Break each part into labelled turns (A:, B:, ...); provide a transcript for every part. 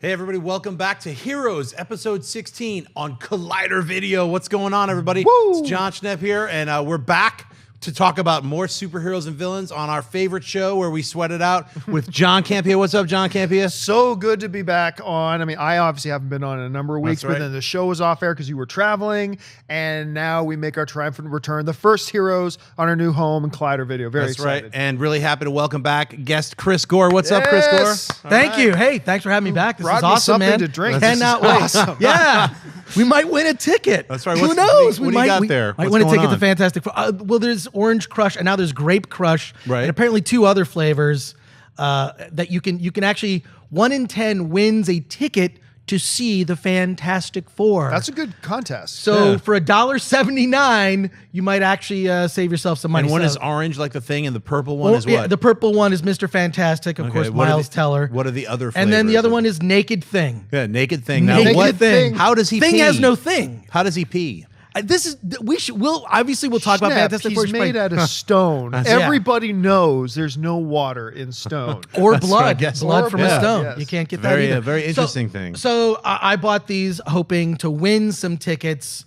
A: Hey everybody, welcome back to Heroes, episode 16 on Collider Video. What's going on, everybody?
B: Woo!
A: It's Jon Schnepp here, and we're back to talk about more superheroes and villains on our favorite show where we sweat it out with John Campea. What's up, John Campea?
B: So good to be back on. I mean, I obviously haven't been on in a number of weeks,
A: That's right.
B: but then the show was off air because you were traveling, and now we make our triumphant return. The first Heroes on our new home in Collider Video. Very excited.
A: Right, and really happy to welcome back guest Chris Gore. What's up, Chris Gore?
B: Yes.
C: Thank you. Hey, thanks for having me back. This
B: Brought
C: is
B: me
C: awesome,
B: something
C: man.
B: to drink.
C: Cannot
B: This
C: wait.
B: is awesome.
C: Yeah, we might win a ticket.
A: That's right.
C: Who knows?
A: What do you got there?
C: Might
A: What's
C: win a
A: going
C: ticket
A: on?
C: to Fantastic Four. Well, there's Orange Crush, and now there's Grape Crush,
A: Right.
C: and apparently 2 other flavors that you can actually 1 in 10 wins a ticket to see the Fantastic Four.
B: That's a good contest.
C: So
A: Yeah.
C: for $1.79, you might actually save yourself some money.
A: And one
C: So-
A: is orange like the thing, and the purple one is what?
C: Yeah, the purple one is Mr. Fantastic, of course,
A: what are
C: Miles
A: the-
C: Teller.
A: What are the other flavors?
C: And then the other one is Naked Thing.
A: Yeah, Naked Thing. Now,
C: Naked
A: what
C: Thing.
A: How does he
C: Thing
A: pee?
C: has no thing.
A: How does he pee?
C: We'll obviously talk about
B: Schnepp,
C: Fantastic Four.
B: he's made out of stone.
A: Yeah.
B: Everybody knows there's no water in stone.
C: Or
A: That's
C: blood,
A: right, yes.
C: blood
B: Or
C: from
B: blood,
C: a stone.
B: yes.
C: You can't get
A: Very,
C: that either.
A: very interesting thing.
C: So I bought these hoping to win some tickets.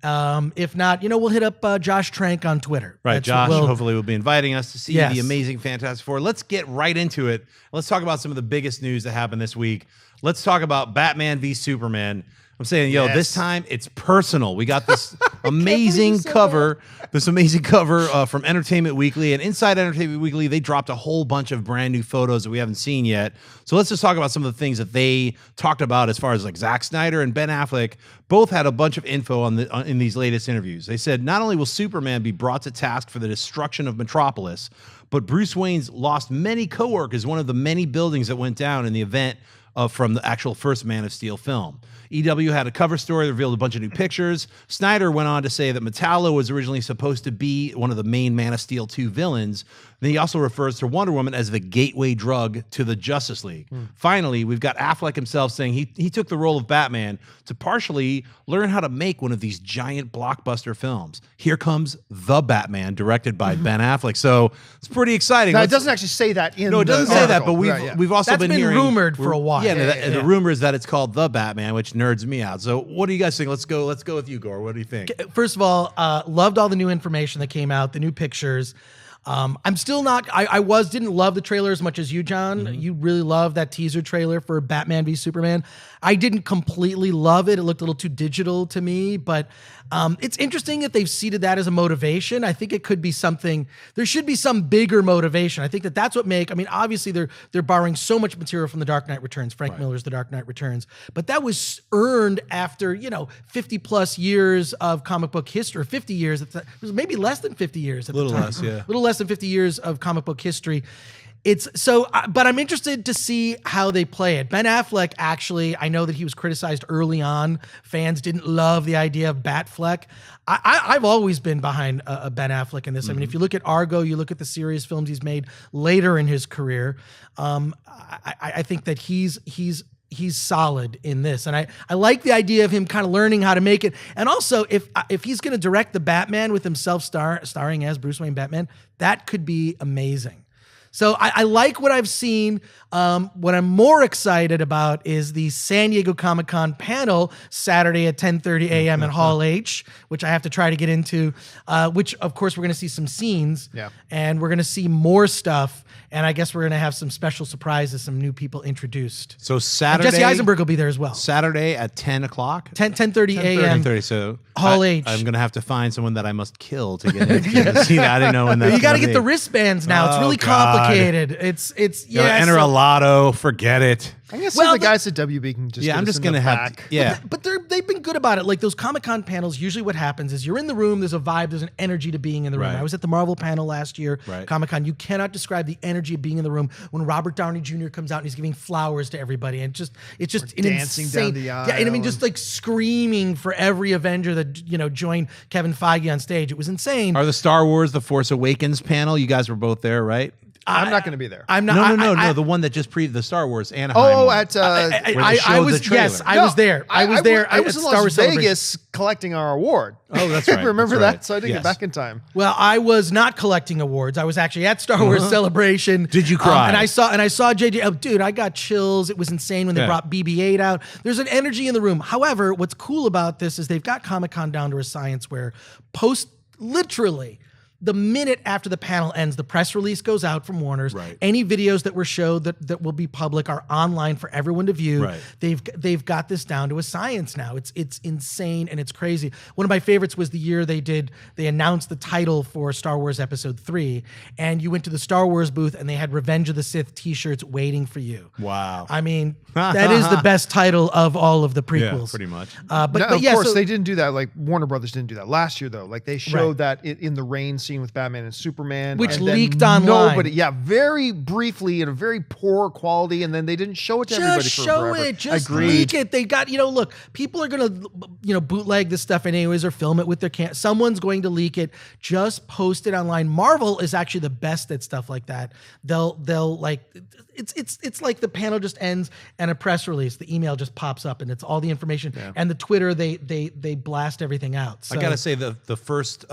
C: If not, we'll hit up Josh Trank on Twitter.
A: Right,
C: That's
A: Josh
C: what we'll-
A: hopefully will be inviting us to see
C: Yes.
A: the amazing Fantastic Four. Let's get right into it. Let's talk about some of the biggest news that happened this week. Let's talk about Batman v Superman. I'm saying,
B: Yes.
A: this time it's personal. We got this amazing cover, from Entertainment Weekly. And inside Entertainment Weekly, they dropped a whole bunch of brand new photos that we haven't seen yet. So let's just talk about some of the things that they talked about as far as like Zack Snyder and Ben Affleck both had a bunch of info in these latest interviews. They said not only will Superman be brought to task for the destruction of Metropolis, but Bruce Wayne's lost many coworkers, one of the many buildings that went down in the event from the actual first Man of Steel film. EW had a cover story that revealed a bunch of new pictures. Snyder went on to say that Metallo was originally supposed to be one of the main Man of Steel 2 villains. Then he also refers to Wonder Woman as the gateway drug to the Justice League. Finally, we've got Affleck himself saying he took the role of Batman to partially learn how to make one of these giant blockbuster films. Here comes The Batman, directed by Ben Affleck. So it's pretty exciting.
B: Now, it doesn't actually say that in
A: No, it doesn't
B: the
A: say that,
B: article.
A: but we've
B: Right, yeah.
A: we've also
C: That's
A: been
C: been
A: hearing
C: rumored for a while.
A: Yeah,
C: Yeah,
A: the rumor is that it's called The Batman, which nerds me out. So what do you guys think? Let's go with you, Gore. What do you think?
C: First of all, loved all the new information that came out, the new pictures. I'm still not. I didn't love the trailer as much as you, John.
A: Mm-hmm.
C: You really loved that teaser trailer for Batman v Superman. I didn't completely love it. It looked a little too digital to me, but it's interesting that they've seeded that as a motivation. I think it could be something. There should be some bigger motivation. I think that's what obviously they're borrowing so much material from The Dark Knight Returns, Frank Miller's The Dark Knight Returns, but that was earned after 50 plus years of comic book history. 50 years. It was maybe less than 50 years at the time. A little less than 50 years of comic book history. But I'm interested to see how they play it. Ben Affleck, actually, I know that he was criticized early on. Fans didn't love the idea of Batfleck. I've always been behind Ben Affleck in this. I mean, if you look at Argo, you look at the serious films he's made later in his career, I think that he's solid in this. And I like the idea of him kind of learning how to make it. And also, if he's going to direct the Batman with himself starring as Bruce Wayne Batman, that could be amazing. So I like what I've seen. What I'm more excited about is the San Diego Comic-Con panel Saturday at 10:30 a.m. at Hall H, which I have to try to get into, which, of course, we're going to see some scenes.
B: Yeah.
C: And we're going to see more stuff. And I guess we're going to have some special surprises, some new people introduced.
A: So
C: And
A: Saturday,
C: Jesse Eisenberg will be there as well.
A: Saturday at 10 o'clock?
C: 10:30 a.m.
A: 10:30. So
C: Hall H.
A: I'm going to have to find someone that I must kill to get in to see that. I didn't know when that.
C: You got to get the wristbands now. It's
A: Oh,
C: really
A: God.
C: complicated. It's
A: Enter a lotto. Forget it.
B: I guess
C: Well,
B: the guys at WB can just
A: Yeah,
B: get
A: I'm
B: us
A: just
B: in
A: going to
B: the
A: have.
B: back.
A: Yeah.
C: But they've been good about it. Like those Comic-Con panels, usually what happens is you're in the room, there's a vibe, there's an energy to being in the room.
A: Right.
C: I was at the Marvel panel last year,
A: Right.
C: Comic-Con. You cannot describe the energy of being in the room when Robert Downey Jr. comes out and he's giving flowers to everybody. And it's just an
B: dancing
C: insane,
B: down the aisle.
C: Yeah, and I mean, just like screaming for every Avenger that, joined Kevin Feige on stage. It was insane.
A: Are the Star Wars The Force Awakens panel? You guys were both there, right?
B: I'm not going to be there.
C: I'm not.
A: No. The one that just the Star Wars Anaheim.
B: Oh,
A: one.
B: at
C: I was yes, I was there. I was there.
B: I was in
C: Star Wars
B: Las Vegas collecting our award.
A: Oh, that's right.
B: Remember
A: that's
B: that?
A: right.
B: So I didn't get back in time.
C: Well, I was not collecting awards. I was actually at Star Wars Celebration.
A: Did you cry?
C: And I saw JJ. Oh, dude, I got chills. It was insane when they brought BB-8 out. There's an energy in the room. However, what's cool about this is they've got Comic-Con down to a science where literally the minute after the panel ends, the press release goes out from Warner's.
A: Right.
C: Any videos that were showed that will be public are online for everyone to view.
A: Right.
C: They've got this down to a science now. It's insane and it's crazy. One of my favorites was the year they announced the title for Star Wars Episode 3, and you went to the Star Wars booth and they had Revenge of the Sith t-shirts waiting for you.
A: Wow.
C: I mean, that is the best title of all of the prequels.
A: Yeah, pretty much.
C: But
B: of
C: yeah,
B: course,
C: so,
B: they didn't do that. Like Warner Brothers didn't do that last year, though. Like they showed that in the rain scene with Batman and Superman,
C: which
B: and then
C: leaked online.
B: Nobody, very briefly in a very poor quality, and then they didn't show it to everybody.
C: Just
B: for
C: show
B: forever.
C: it. Just
B: Agreed.
C: leak it. They got, look, people are gonna, bootleg this stuff anyways or film it with their someone's going to leak it. Just post it online. Marvel is actually the best at stuff like that. They'll like it's like the panel just ends and a press release, the email just pops up and it's all the information.
B: Yeah.
C: And the Twitter, they blast everything out. So,
A: I gotta say the first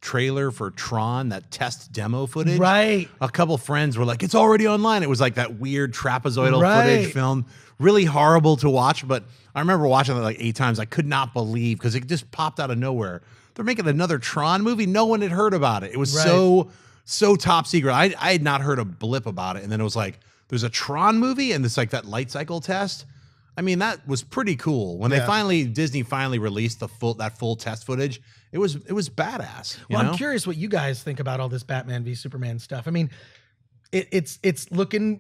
A: trailer for Tron, that test demo footage.
C: Right.
A: A couple friends were like, it's already online. It was like that weird trapezoidal
C: Right.
A: footage film. Really horrible to watch, but I remember watching it like 8 times. I could not believe because it just popped out of nowhere. They're making another Tron movie. No one had heard about it. It was
C: Right.
A: so top secret. I had not heard a blip about it. And then it was like, there's a Tron movie and it's like that light cycle test. I mean, that was pretty cool. When Disney finally released that full test footage, it was badass.
C: Well, I'm curious what you guys think about all this Batman v Superman stuff. I mean, it's looking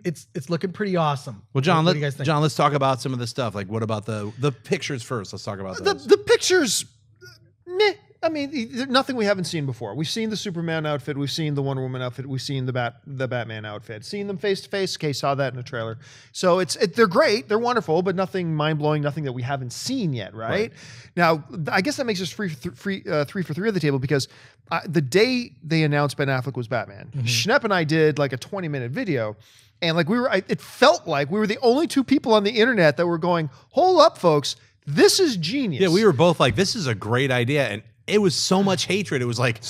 C: pretty awesome.
A: Well, John,
C: what do you guys think?
A: John, let's talk about some of the stuff. Like, what about the pictures first? Let's talk about those.
B: The pictures, meh. I mean, nothing we haven't seen before. We've seen the Superman outfit. We've seen the Wonder Woman outfit. We've seen the Batman outfit. Seen them face to face. Okay, saw that in the trailer. So they're great. They're wonderful, but nothing mind blowing. Nothing that we haven't seen yet. Right? Now, I guess that makes us 3 for 3 at the table because the day they announced Ben Affleck was Batman, Schnepp and I did like a 20-minute video. And like it felt like we were the only 2 people on the internet that were going, hold up, folks, this is genius.
A: Yeah, we were both like, this is a great idea. And it was so much hatred. It was like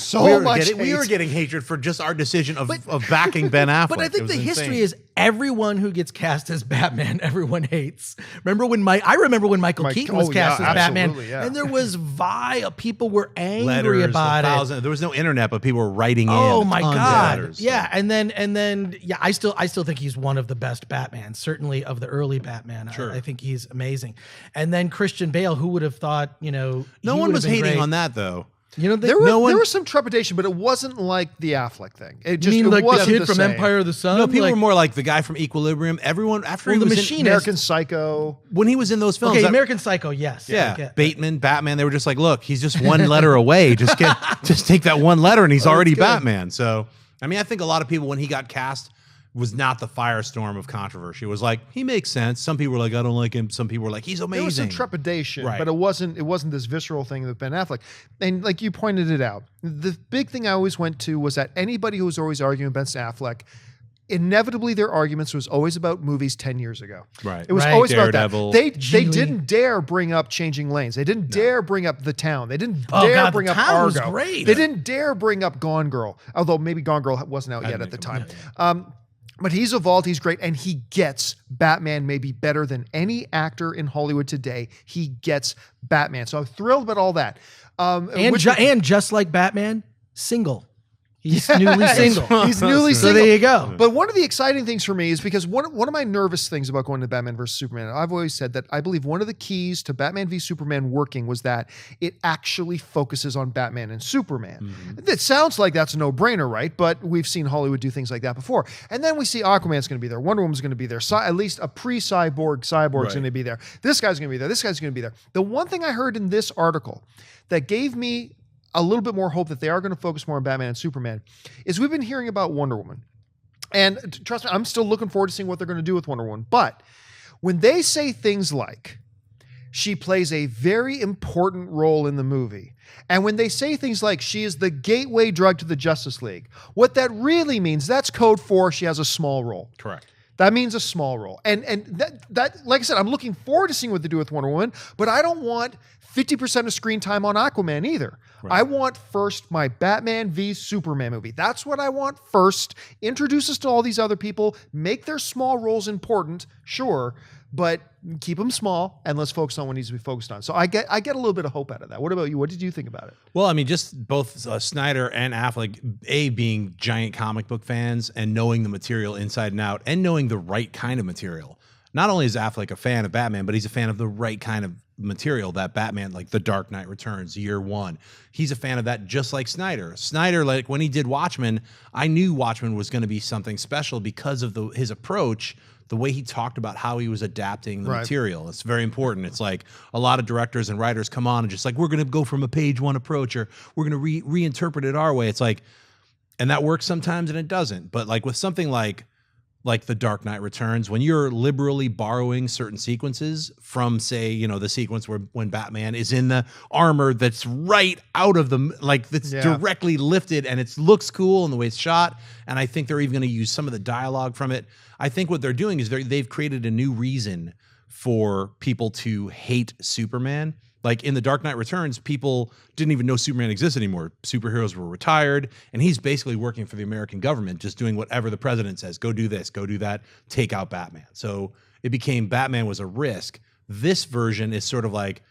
A: we were getting hatred for just our decision of backing Ben Affleck.
C: But I think the
A: insane.
C: history is everyone who gets cast as Batman, everyone hates. I remember when Michael Keaton was cast as Batman, and there was people were angry about it.
A: There was no internet, but people were writing in.
C: Oh my God!
A: Letters,
C: yeah, and then I still think he's one of the best Batmans, certainly of the early Batman.
A: Sure.
C: I think he's amazing. And then Christian Bale, who would have thought,
A: no one was hating on that though.
B: There was some trepidation, but it wasn't like the Affleck thing. It just
C: like
B: wasn't
C: the kid
B: the
C: from
B: same.
C: Empire of the Sun.
A: No, people were more like the guy from Equilibrium. Everyone after he was
C: Machinist.
A: in
B: American Psycho.
A: When he was in those films.
C: Okay, American Psycho, yes.
A: Yeah,
C: Okay.
A: Bateman, Batman. They were just like, look, he's just one letter away. Just take that one letter, and he's already Batman. So, I mean, I think a lot of people when he got cast was not the firestorm of controversy. It was like, he makes sense. Some people were like, I don't like him. Some people were like, he's amazing.
B: There was some trepidation,
A: Right.
B: but it wasn't this visceral thing with Ben Affleck. And like you pointed it out, the big thing I always went to was that anybody who was always arguing against Affleck, inevitably their arguments was always about movies 10 years ago.
A: Right.
B: It was
C: Right.
B: always
A: Daredevil.
B: about that. They
C: Geely.
B: didn't dare bring up Changing Lanes. They didn't dare bring up The Town. They didn't
C: Oh,
B: dare
C: God,
B: bring
C: The
B: up
C: Town was
B: Argo.
C: great.
B: They didn't dare bring up Gone Girl, although maybe Gone Girl wasn't out yet at the time. But he's evolved. He's great. And he gets Batman maybe better than any actor in Hollywood today. He gets Batman. So I'm thrilled about all that.
C: And just like Batman, single. He's newly single.
B: He's newly
C: So
B: single.
C: there you go.
B: But one of the exciting things for me is because one of my nervous things about going to Batman versus Superman, I've always said that I believe one of the keys to Batman v Superman working was that it actually focuses on Batman and Superman. It sounds like that's a no-brainer, right? But we've seen Hollywood do things like that before. And then we see Aquaman's going to be there. Wonder Woman's going to be there. At least a pre-cyborg's going to be there. This guy's going to be there. This guy's going to be there. The one thing I heard in this article that gave me a little bit more hope that they are going to focus more on Batman and Superman is we've been hearing about Wonder Woman. And trust me, I'm still looking forward to seeing what they're going to do with Wonder Woman. But when they say things like, she plays a very important role in the movie. And when they say things like she is the gateway drug to the Justice League, what that really means, that's code for she has a small role.
A: Correct.
B: That means a small role. And that like I said, I'm looking forward to seeing what they do with Wonder Woman, but I don't want 50% of screen time on Aquaman either. Right. I want first my Batman v Superman movie. That's what I want first. Introduce us to all these other people, make their small roles important, sure, but keep them small and let's focus on what needs to be focused on. So I get a little bit of hope out of that. What about you? What did you think about it?
A: Well, I mean, just both Snyder and Affleck, being giant comic book fans and knowing the material inside and out and knowing the right kind of material. Not only is Affleck a fan of Batman, but he's a fan of the right kind of material that Batman, like The Dark Knight Returns, Year One. He's a fan of that just like Snyder. Snyder, like when he did Watchmen, I knew Watchmen was going to be something special because of his approach, the way he talked about how he was adapting the material. It's very important. It's like a lot of directors and writers come on and just like, we're going to go from a page one approach or we're going to reinterpret it our way. It's like, and that works sometimes and it doesn't. But like with something like The Dark Knight Returns, when you're liberally borrowing certain sequences from, say, you know, the sequence when Batman is in the armor that's right out of the, like that's directly lifted and it looks cool and the way it's shot. And I think they're even going to use some of the dialogue from it. I think what they're doing is they've created a new reason for people to hate Superman. Like in The Dark Knight Returns, people didn't even know Superman existed anymore. Superheroes were retired, and he's basically working for the American government, just doing whatever the president says. Go do this, go do that, take out Batman. So it became Batman was a risk. This version is sort of like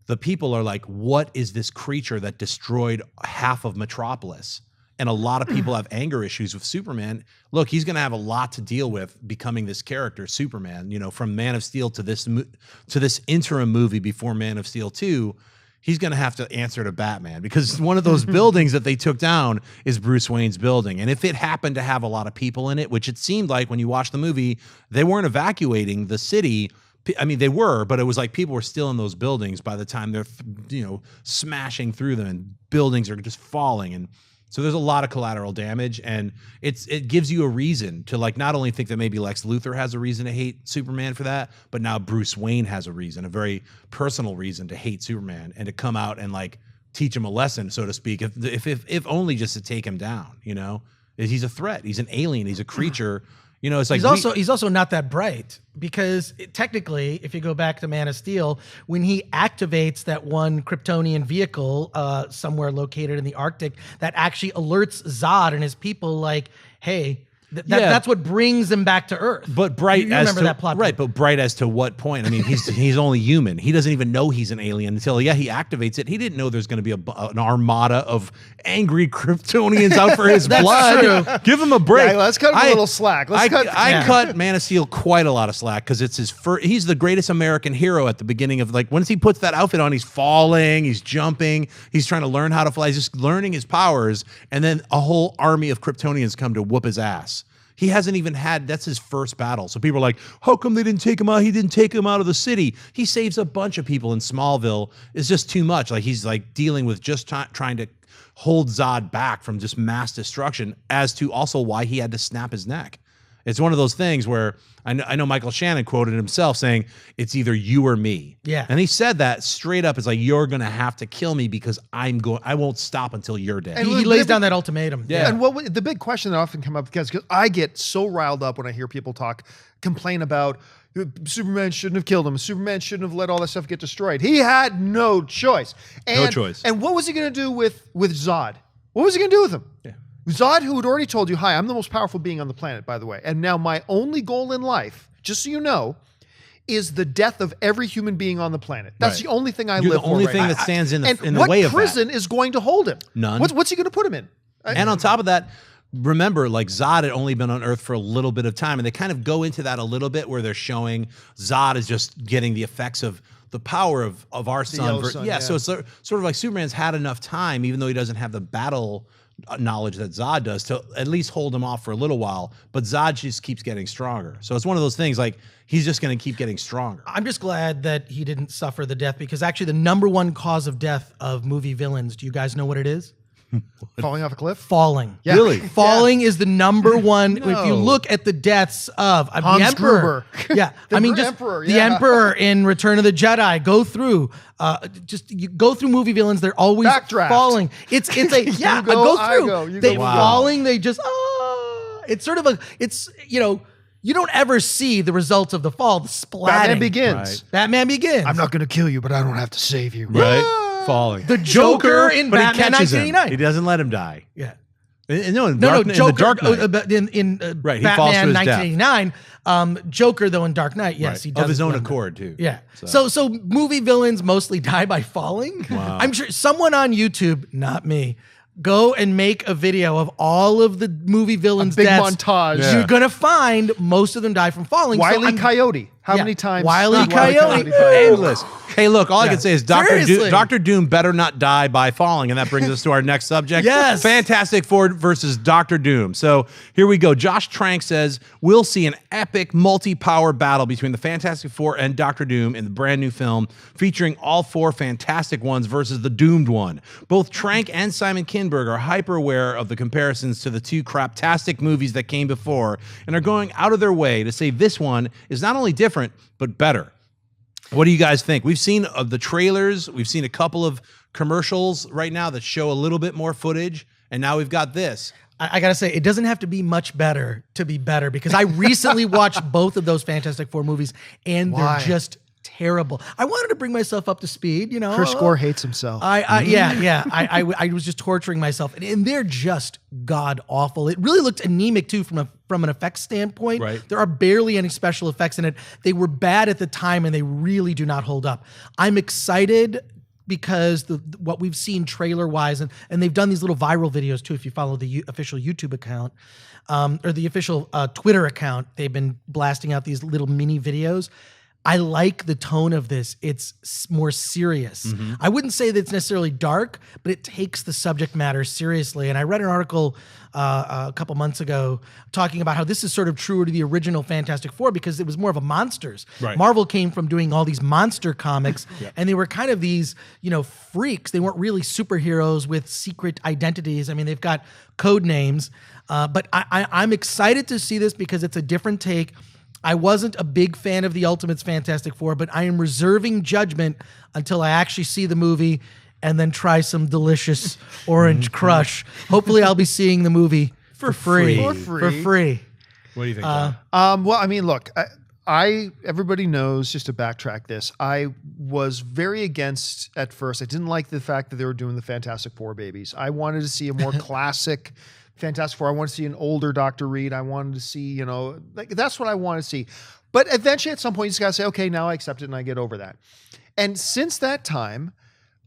A: the people are like, what is this creature that destroyed half of Metropolis? And a lot of people have anger issues with Superman. Look, he's going to have a lot to deal with becoming this character, Superman. You know, from Man of Steel to this interim movie before Man of Steel 2, he's going to have to answer to Batman because one of those buildings that they took down is Bruce Wayne's building. And if it happened to have a lot of people in it, which it seemed like when you watch the movie, they weren't evacuating the city. I mean, they were, but it was like people were still in those buildings by the time they're, you know, smashing through them and buildings are just falling. And so there's a lot of collateral damage, and it gives you a reason to like not only think that maybe Lex Luthor has a reason to hate Superman for that, but now Bruce Wayne has a reason, a very personal reason to hate Superman and to come out and like teach him a lesson, so to speak, if only just to take him down. You know, he's a threat. He's an alien. He's a creature. You know, it's like
C: he's also not that bright because technically, if you go back to Man of Steel, when he activates that one Kryptonian vehicle somewhere located in the Arctic, that actually alerts Zod and his people, like, hey. That's what brings them back to Earth.
A: But bright
C: you remember that plot,
A: right? But bright as to what point? I mean, he's only human. He doesn't even know he's an alien until he activates it. He didn't know there's going to be an armada of angry Kryptonians out for his blood.
C: True.
A: Give him a break.
B: Yeah, let's cut him a little slack.
A: I cut Man of Steel quite a lot of slack because it's his first. He's the greatest American hero at the beginning of like once he puts that outfit on, he's falling, he's jumping, he's trying to learn how to fly, he's just learning his powers, and then a whole army of Kryptonians come to whoop his ass. He hasn't even that's his first battle. So people are like, how come they didn't take him out? He didn't take him out of the city. He saves a bunch of people in Smallville. It's just too much. Like he's like dealing with just trying to hold Zod back from just mass destruction, as to also why he had to snap his neck. It's one of those things where I know Michael Shannon quoted himself saying, it's either you or me.
C: Yeah.
A: And he said that straight up. It's like, you're going to have to kill me because I won't stop until you're dead.
C: And he lays down that ultimatum.
A: Yeah.
B: And the big question that often come up, because I get so riled up when I hear people complain about Superman shouldn't have killed him. Superman shouldn't have let all that stuff get destroyed. He had no choice.
A: No choice.
B: And what was he going to do with Zod? What was he going to do with him?
A: Yeah.
B: Zod, who had already told you, hi, I'm the most powerful being on the planet, by the way. And now my only goal in life, just so you know, is the death of every human being on the planet. That's the only thing I live for.
A: The only thing
B: right
A: that stands in the way of that.
B: What prison is going to hold him?
A: None.
B: What's he going to put him in?
A: And on top of that, remember, like Zod had only been on Earth for a little bit of time, and they kind of go into that a little bit where they're showing Zod is just getting the effects of the power of our sun. So it's sort of like Superman's had enough time, even though he doesn't have the battle knowledge that Zod does, to at least hold him off for a little while. But Zod just keeps getting stronger. So it's one of those things like he's just going to keep getting stronger.
C: I'm just glad that he didn't suffer the death, because actually the number one cause of death of movie villains, do you guys know what it is?
B: Falling off a cliff?
C: Falling.
B: Yeah.
A: Really?
C: Falling is the number one. If you
A: No.
C: look at the deaths of the
B: Hans
C: Emperor.
B: Gruber.
C: Yeah.
B: The
C: I mean, just
B: Emperor,
C: the
B: yeah.
C: Emperor in Return of the Jedi. Go through. You go through movie villains. They're always
B: Backdraft.
C: falling. It's a yeah.
B: go,
C: go
B: I
C: through.
B: go, you
C: They
B: go.
A: Wow.
C: falling. They just It's sort of you don't ever see the results of the fall. The splatting.
B: Batman Begins.
A: Right.
C: Batman Begins.
B: I'm not going to kill you, but I don't have to save you.
A: Right? Falling.
C: The Joker in
A: but he
C: Batman
A: catches him.
C: 1989.
A: He doesn't let him die.
C: Yeah.
A: No, in
C: No,
A: Dark,
C: Joker
A: in the Dark Knight.
C: in
A: Right, he falls to
C: Batman
A: his death.
C: 1989. Joker though in Dark Knight, yes,
A: Right.
C: he does
A: of his own
C: run that.
A: accord too.
C: Yeah. So movie villains mostly die by falling.
A: Wow.
C: I'm sure someone on YouTube, not me, go and make a video of all of the movie villains'
B: Big
C: deaths.
B: montage.
A: Yeah.
C: You're gonna find most of them die from falling.
B: Wile E.
C: I'm-
B: Coyote. How
C: Yeah.
B: many times?
C: Wile E.
B: did Wile
C: Coyote.
A: Endless. Hey, look, all I can say is
C: Seriously.
A: Dr. Doom better not die by falling. And that brings us to our next subject.
C: Yes.
A: Fantastic Four versus Dr. Doom. So here we go. Josh Trank says, we'll see an epic multi-power battle between the Fantastic Four and Dr. Doom in the brand new film featuring all four Fantastic Ones versus the Doomed One. Both Trank and Simon Kinberg are hyper aware of the comparisons to the two craptastic movies that came before and are going out of their way to say this one is not only different, but better. What do you guys think? We've seen the trailers. We've seen a couple of commercials right now that show a little bit more footage. And now we've got this.
C: I gotta say, it doesn't have to be much better to be better because I recently watched both of those Fantastic Four movies and
B: Why?
C: they're just terrible. I wanted to bring myself up to speed, you know.
B: Chris Gore hates himself.
C: I was just torturing myself, and they're just god awful. It really looked anemic too from an effects standpoint.
A: Right.
C: There are barely any special effects in it. They were bad at the time, and they really do not hold up. I'm excited because what we've seen trailer wise, and they've done these little viral videos too. If you follow the official YouTube account or the official Twitter account, they've been blasting out these little mini videos. I like the tone of this. It's more serious.
A: Mm-hmm.
C: I wouldn't say that it's necessarily dark, but it takes the subject matter seriously. And I read an article a couple months ago talking about how this is sort of truer to the original Fantastic Four because it was more of a monsters.
A: Right.
C: Marvel came from doing all these monster comics, and they were kind of these, freaks. They weren't really superheroes with secret identities. I mean, they've got code names, but I'm excited to see this because it's a different take. I wasn't a big fan of the Ultimates Fantastic Four, but I am reserving judgment until I actually see the movie and then try some delicious orange crush. Hopefully I'll be seeing the movie for free.
B: For free.
C: For free.
A: What do you think, John?
B: Well, I mean, look, everybody knows, just to backtrack this, I was very against at first. I didn't like the fact that they were doing the Fantastic Four babies. I wanted to see a more classic Fantastic Four. I wanted to see an older Dr. Reed. I wanted to see, that's what I want to see. But eventually at some point you just got to say, okay, now I accept it and I get over that. And since that time,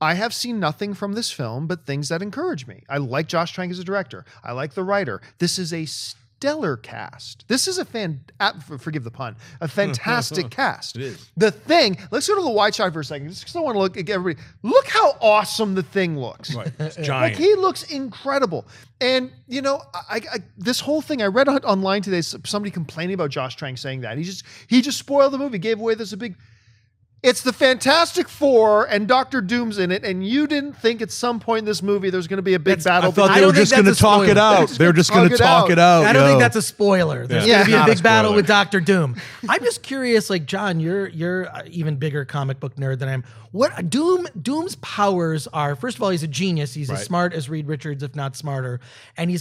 B: I have seen nothing from this film but things that encourage me. I like Josh Trank as a director. I like the writer. This is a stellar cast. This is forgive the pun, a fantastic cast.
A: It is.
B: The Thing, let's go to the wide shot for a second, just because I want to look at everybody. Look how awesome The Thing looks.
A: Right. It's
B: Like,
A: giant.
B: he looks incredible. And, I this whole thing, I read online today, somebody complaining about Josh Trank saying that. He just spoiled the movie, gave away this big... It's the Fantastic Four and Dr. Doom's in it, and you didn't think at some point in this movie there's going to be a big battle.
A: I thought
C: I
A: they
C: don't
A: were
C: think
A: just going to
C: that's a
A: talk it
C: spoiler.
A: out. They were just going to talk it out.
C: I don't
A: yo.
C: think that's a spoiler. There's
A: Yeah.
C: going to be
A: It's
C: a
A: not
C: big
A: a
C: battle
A: spoiler.
C: with Dr. Doom. I'm just curious, like John, you're an even bigger comic book nerd than I am. What Doom's powers are? First of all, he's a genius. He's as smart as Reed Richards, if not smarter, and he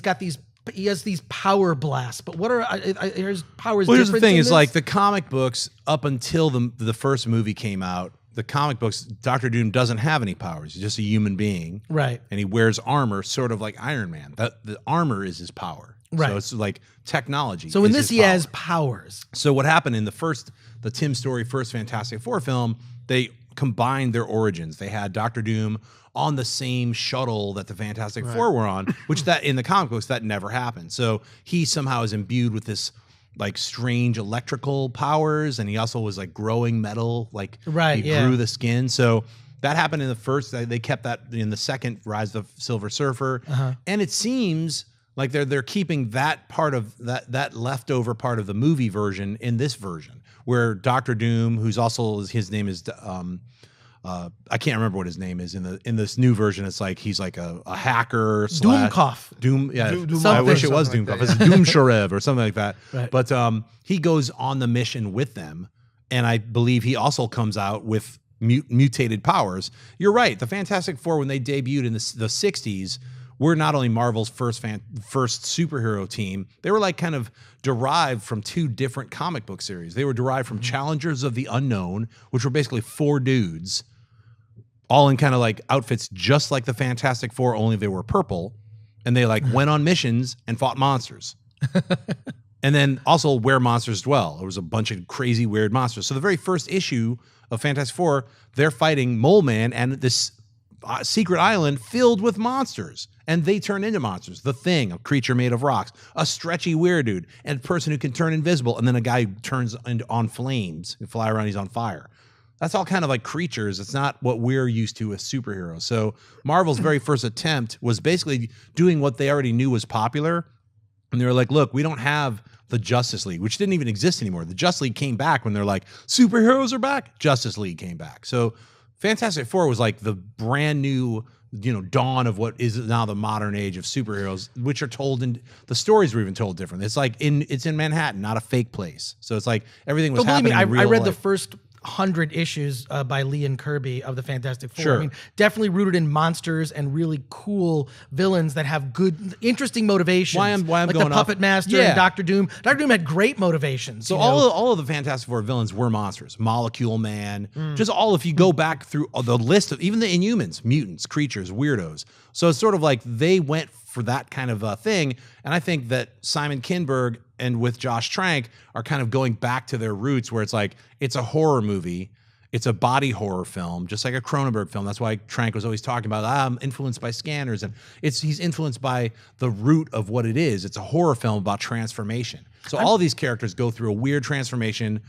C: has these power blasts. But what are his powers?
A: Well, here's the
C: different
A: thing:
C: than
A: is
C: this?
A: like the comic books up until the first movie came out. The comic books, Dr. Doom doesn't have any powers. He's just a human being,
C: Right.
A: And he wears armor, sort of like Iron Man. The armor is his power,
C: Right.
A: So it's like technology.
C: So in
A: is
C: this,
A: his
C: he
A: power.
C: has powers.
A: So what happened in the Tim Story first Fantastic Four film? They combined their origins. They had Dr. Doom on the same shuttle that the Fantastic Four were on, which that in the comic books that never happened. So he somehow is imbued with this like strange electrical powers, and he also was like growing metal, like
C: Right,
A: he
C: yeah.
A: grew the skin. So that happened in the first. They kept that in the second Rise of the Silver Surfer, and it seems like they're keeping that part of that leftover part of the movie version in this version, where Dr. Doom, who's also his name is I can't remember what his name is in this new version. It's like he's like a hacker.
C: Doomkoff.
A: Doom. Yeah,
B: Doom-
A: I wish it was
B: something
A: Doomkoff.
B: like that,
A: It's Doom Sharev or something like that.
C: Right.
A: But he goes on the mission with them, and I believe he also comes out with mutated powers. You're right. The Fantastic Four, when they debuted in the 60s, were not only Marvel's first superhero team, they were like kind of derived from two different comic book series. They were derived from Challengers of the Unknown, which were basically 4 dudes, all in kind of like outfits just like the Fantastic Four, only they were purple, and they like went on missions and fought monsters. And then also were monsters as well. There was a bunch of crazy, weird monsters. So the very first issue of Fantastic Four, they're fighting Mole Man and this secret island filled with monsters. And they turn into monsters. The Thing, a creature made of rocks, a stretchy weird dude, and a person who can turn invisible, and then a guy who turns on flames and fly around, he's on fire. That's all kind of like creatures. It's not what we're used to as superheroes. So Marvel's very first attempt was basically doing what they already knew was popular. And they were like, look, we don't have the Justice League, which didn't even exist anymore. The Justice League came back when they're like, superheroes are back. Justice League came back. So Fantastic Four was like the brand new, dawn of what is now the modern age of superheroes, which are told in the stories were even told different. It's like it's in Manhattan, not a fake place. So it's like everything was happening.
C: Believe me, I read the
A: life.
C: first 100 issues by Lee and Kirby of the Fantastic Four.
A: Sure.
C: I mean, definitely rooted in monsters and really cool villains that have good, interesting motivations.
A: Why I'm
C: like
A: going
C: the Puppet
A: up-
C: Master
A: Yeah.
C: and Dr. Doom. Dr. Doom had great motivations.
A: So all of the Fantastic Four villains were monsters. Molecule Man, just all, if you go back through the list of even the Inhumans, mutants, creatures, weirdos. So it's sort of like they went for that kind of thing. And I think that Simon Kinberg and with Josh Trank are kind of going back to their roots where it's like, it's a horror movie. It's a body horror film, just like a Cronenberg film. That's why Trank was always talking about, I'm influenced by scanners. And he's influenced by the root of what it is. It's a horror film about transformation. So all these characters go through a weird transformation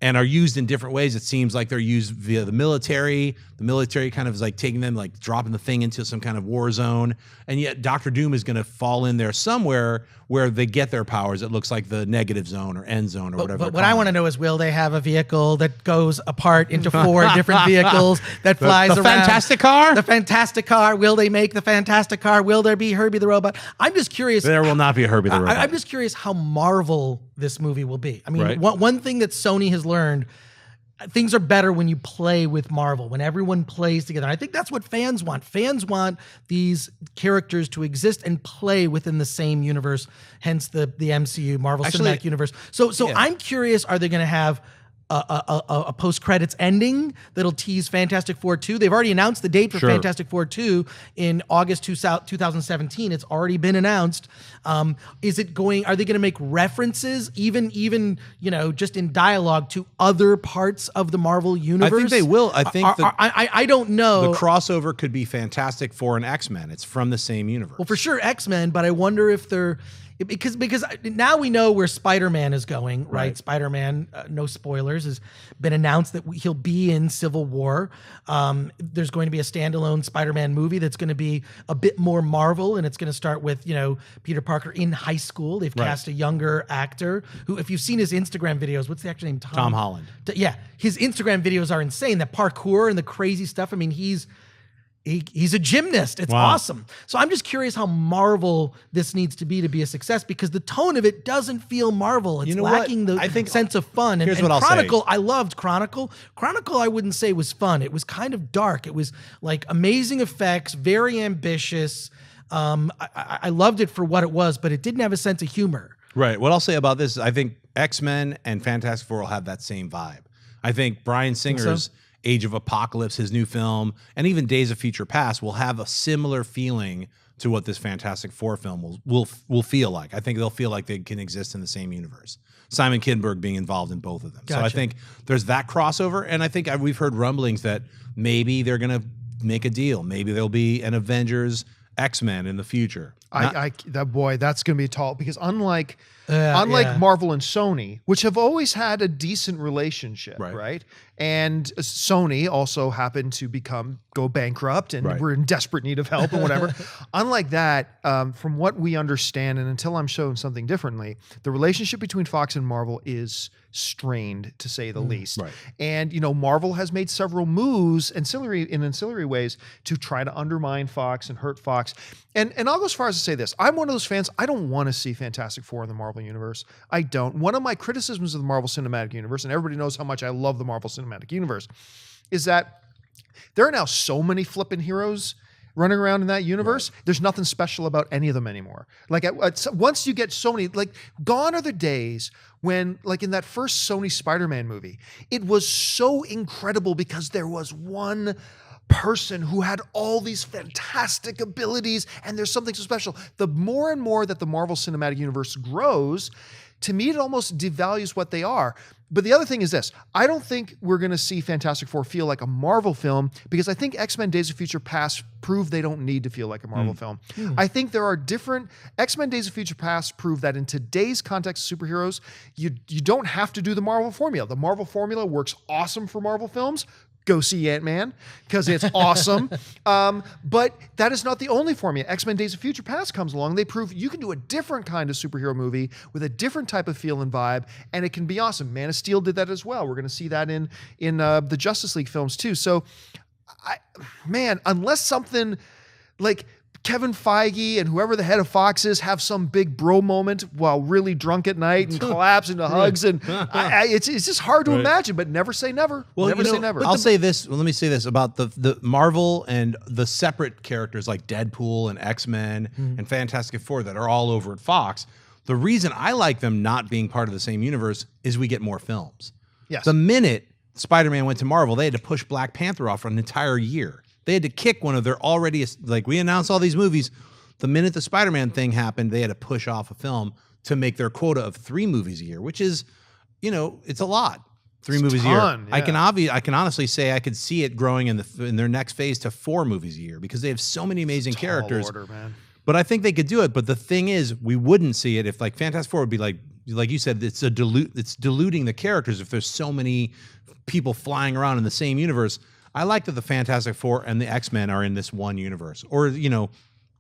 A: and are used in different ways. It seems like they're used via the military. The military kind of is like taking them, like dropping the Thing into some kind of war zone. And yet Dr. Doom is going to fall in there somewhere where they get their powers. It looks like the negative zone or end zone or whatever.
C: But what I want to know is, will they have a vehicle that goes apart into 4 different vehicles that flies
A: the
C: around?
A: Fantastic Car?
C: The Fantastic Car. Will they make the Fantastic Car? Will there be Herbie the Robot? I'm just curious.
A: There will not be a Herbie the Robot.
C: I'm just curious how Marvel this movie will be. I mean,
A: Right.
C: one thing that Sony has learned, things are better when you play with Marvel, when everyone plays together. I think that's what fans want. Fans want these characters to exist and play within the same universe, hence the MCU, Marvel Cinematic Universe. So
A: yeah.
C: I'm curious, are they going to have a post-credits ending that'll tease Fantastic Four 2? They've already announced the date for
A: Sure.
C: Fantastic Four 2 in August 2017. It's already been announced. Are they going to make references, even just in dialogue, to other parts of the Marvel universe?
A: I think they will. I think
C: I don't know.
A: the crossover could be Fantastic Four and X-Men. It's from the same universe.
C: Well, for sure X-Men, but I wonder if they're because now we know where Spider-Man is going, right? Spider-Man, no spoilers, has been announced that he'll be in Civil War. There's going to be a standalone Spider-Man movie that's going to be a bit more Marvel, and it's going to start with Peter Parker in high school. They've cast a younger actor who, if you've seen his Instagram videos, what's the actor name?
A: Tom Holland.
C: Yeah, his Instagram videos are insane. The parkour and the crazy stuff. I mean, he's a gymnast. It's awesome. So I'm just curious how Marvel this needs to be a success, because the tone of it doesn't feel Marvel. It's lacking the sense of fun.
A: Here's
C: and
A: what I'll
C: Chronicle,
A: say.
C: I loved Chronicle. Chronicle, I wouldn't say was fun. It was kind of dark. It was like amazing effects, very ambitious. I loved it for what it was, but it didn't have a sense of humor.
A: Right. What I'll say about this is I think X-Men and Fantastic Four will have that same vibe. I think Bryan Singer's Age of Apocalypse, his new film, and even Days of Future Past will have a similar feeling to what this Fantastic Four film will feel like. I think they'll feel like they can exist in the same universe. Simon Kinberg being involved in both of them.
C: Gotcha.
A: So I think there's that crossover, and I think we've heard rumblings that maybe they're going to make a deal. Maybe there'll be an Avengers X-Men in the future.
B: That's going to be tall, because unlike Unlike Marvel and Sony, which have always had a decent relationship,
A: Right.
B: right? And Sony also happened to go bankrupt and we're in desperate need of help and whatever. Unlike that, from what we understand, and until I'm shown something differently, the relationship between Fox and Marvel is strained, to say the least.
A: Right.
B: And, Marvel has made several moves in ancillary ways to try to undermine Fox and hurt Fox. And I'll go as far as to say this. I'm one of those fans. I don't want to see Fantastic Four in the Marvel Universe. I don't. One of my criticisms of the Marvel Cinematic Universe, and everybody knows how much I love the Marvel Cinematic Universe, is that there are now so many flippin' heroes running around in that universe. Right. There's nothing special about any of them anymore. Like once you get so many, gone are the days when, in that first Sony Spider-Man movie, it was so incredible because there was one person who had all these fantastic abilities and there's something so special. The more and more that the Marvel Cinematic Universe grows, to me, it almost devalues what they are. But the other thing is this. I don't think we're going to see Fantastic Four feel like a Marvel film because I think X-Men Days of Future Past prove they don't need to feel like a Marvel film. I think there are different... X-Men Days of Future Past prove that in today's context of superheroes, you don't have to do the Marvel formula. The Marvel formula works awesome for Marvel films. Go see Ant-Man because it's awesome. But that is not the only formula. X-Men Days of Future Past comes along. They prove you can do a different kind of superhero movie with a different type of feel and vibe, and it can be awesome. Man of Steel did that as well. We're going to see that in the Justice League films too. So, unless something like Kevin Feige and whoever the head of Fox is have some big bro moment while really drunk at night and collapse into hugs, and it's just hard to imagine. But never say never.
A: Well,
B: never say never.
A: I'll say this. Well, let me say this about the Marvel and the separate characters like Deadpool and X-Men and Fantastic Four that are all over at Fox. The reason I like them not being part of the same universe is we get more films.
B: Yes.
A: The minute Spider-Man went to Marvel, they had to push Black Panther off for an entire year. They had to kick one of their already, we announced all these movies. The minute the Spider-Man thing happened, they had to push off a film to make their quota of 3 movies a year, which is, it's a lot. 3 movies a year.
B: Yeah.
A: I can honestly say I could see it growing in their next phase to 4 movies a year because they have so many amazing characters.
B: Order, man.
A: But I think they could do it. But the thing is, we wouldn't see it if Fantastic Four would be like you said, it's diluting the characters if there's so many people flying around in the same universe. I like that the Fantastic Four and the X-Men are in this one universe, or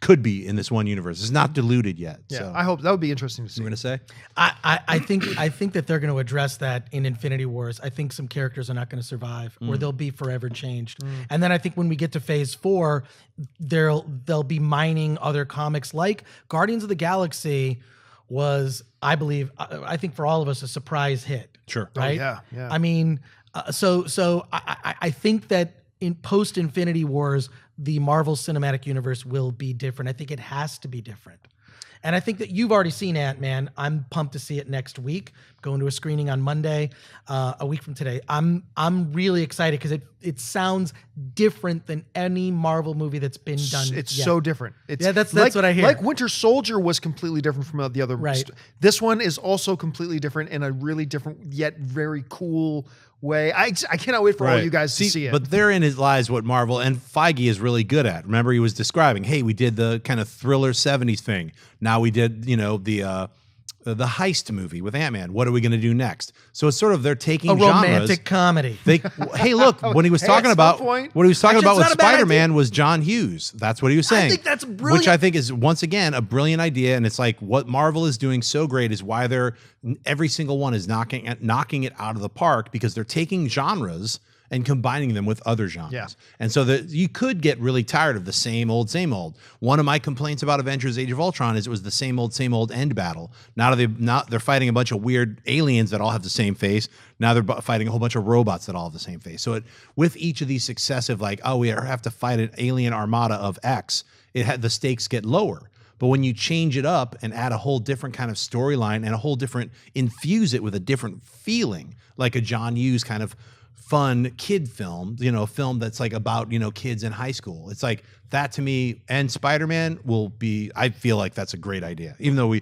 A: could be in this one universe. It's not diluted yet.
B: Yeah,
A: so.
B: I hope that would be interesting to see.
A: You going to say?
C: I think that they're going to address that in Infinity Wars. I think some characters are not going to survive, or they'll be forever changed. And then I think when we get to Phase 4, they'll be mining other comics like Guardians of the Galaxy was, I think for all of us, a surprise hit.
A: Sure.
C: Right?
B: Oh, yeah.
C: I mean, so I think that in post Infinity Wars, the Marvel Cinematic Universe will be different. I think it has to be different. And I think that you've already seen Ant-Man. I'm pumped to see it next week. Going to a screening on Monday, a week from today. I'm really excited because it sounds different than any Marvel movie that's been done.
B: It's
C: yet.
B: so different.
C: That's what I hear.
B: Like Winter Soldier was completely different from the other.
C: Right.
B: This one is also completely different in a really different yet very cool way. I cannot wait for all you guys to see it.
A: But therein lies what Marvel and Feige is really good at. Remember, he was describing, hey, we did the kind of thriller 70s thing. Now we did, the heist movie with Ant-Man. What are we going to do next? So it's sort of they're taking
C: a
A: genres.
C: romantic comedy.
A: Hey, look, when he was talking about what he was talking about with Spider-Man was John Hughes. That's what he was saying.
C: I think that's brilliant.
A: Which I think is once again a brilliant idea, and it's like what Marvel is doing so great is why every single one is knocking it out of the park because they're taking genres and combining them with other genres.
B: Yeah.
A: And so you could get really tired of the same old. One of my complaints about Avengers Age of Ultron is it was the same old end battle. Now they're fighting a bunch of weird aliens that all have the same face. Now they're fighting a whole bunch of robots that all have the same face. So with each of these successive, we have to fight an alien armada of X, the stakes get lower. But when you change it up and add a whole different kind of storyline and infuse it with a different feeling, like a John Hughes kind of fun kid film, a film that's about, kids in high school. It's like that to me, and Spider-Man will be, I feel like that's a great idea, even though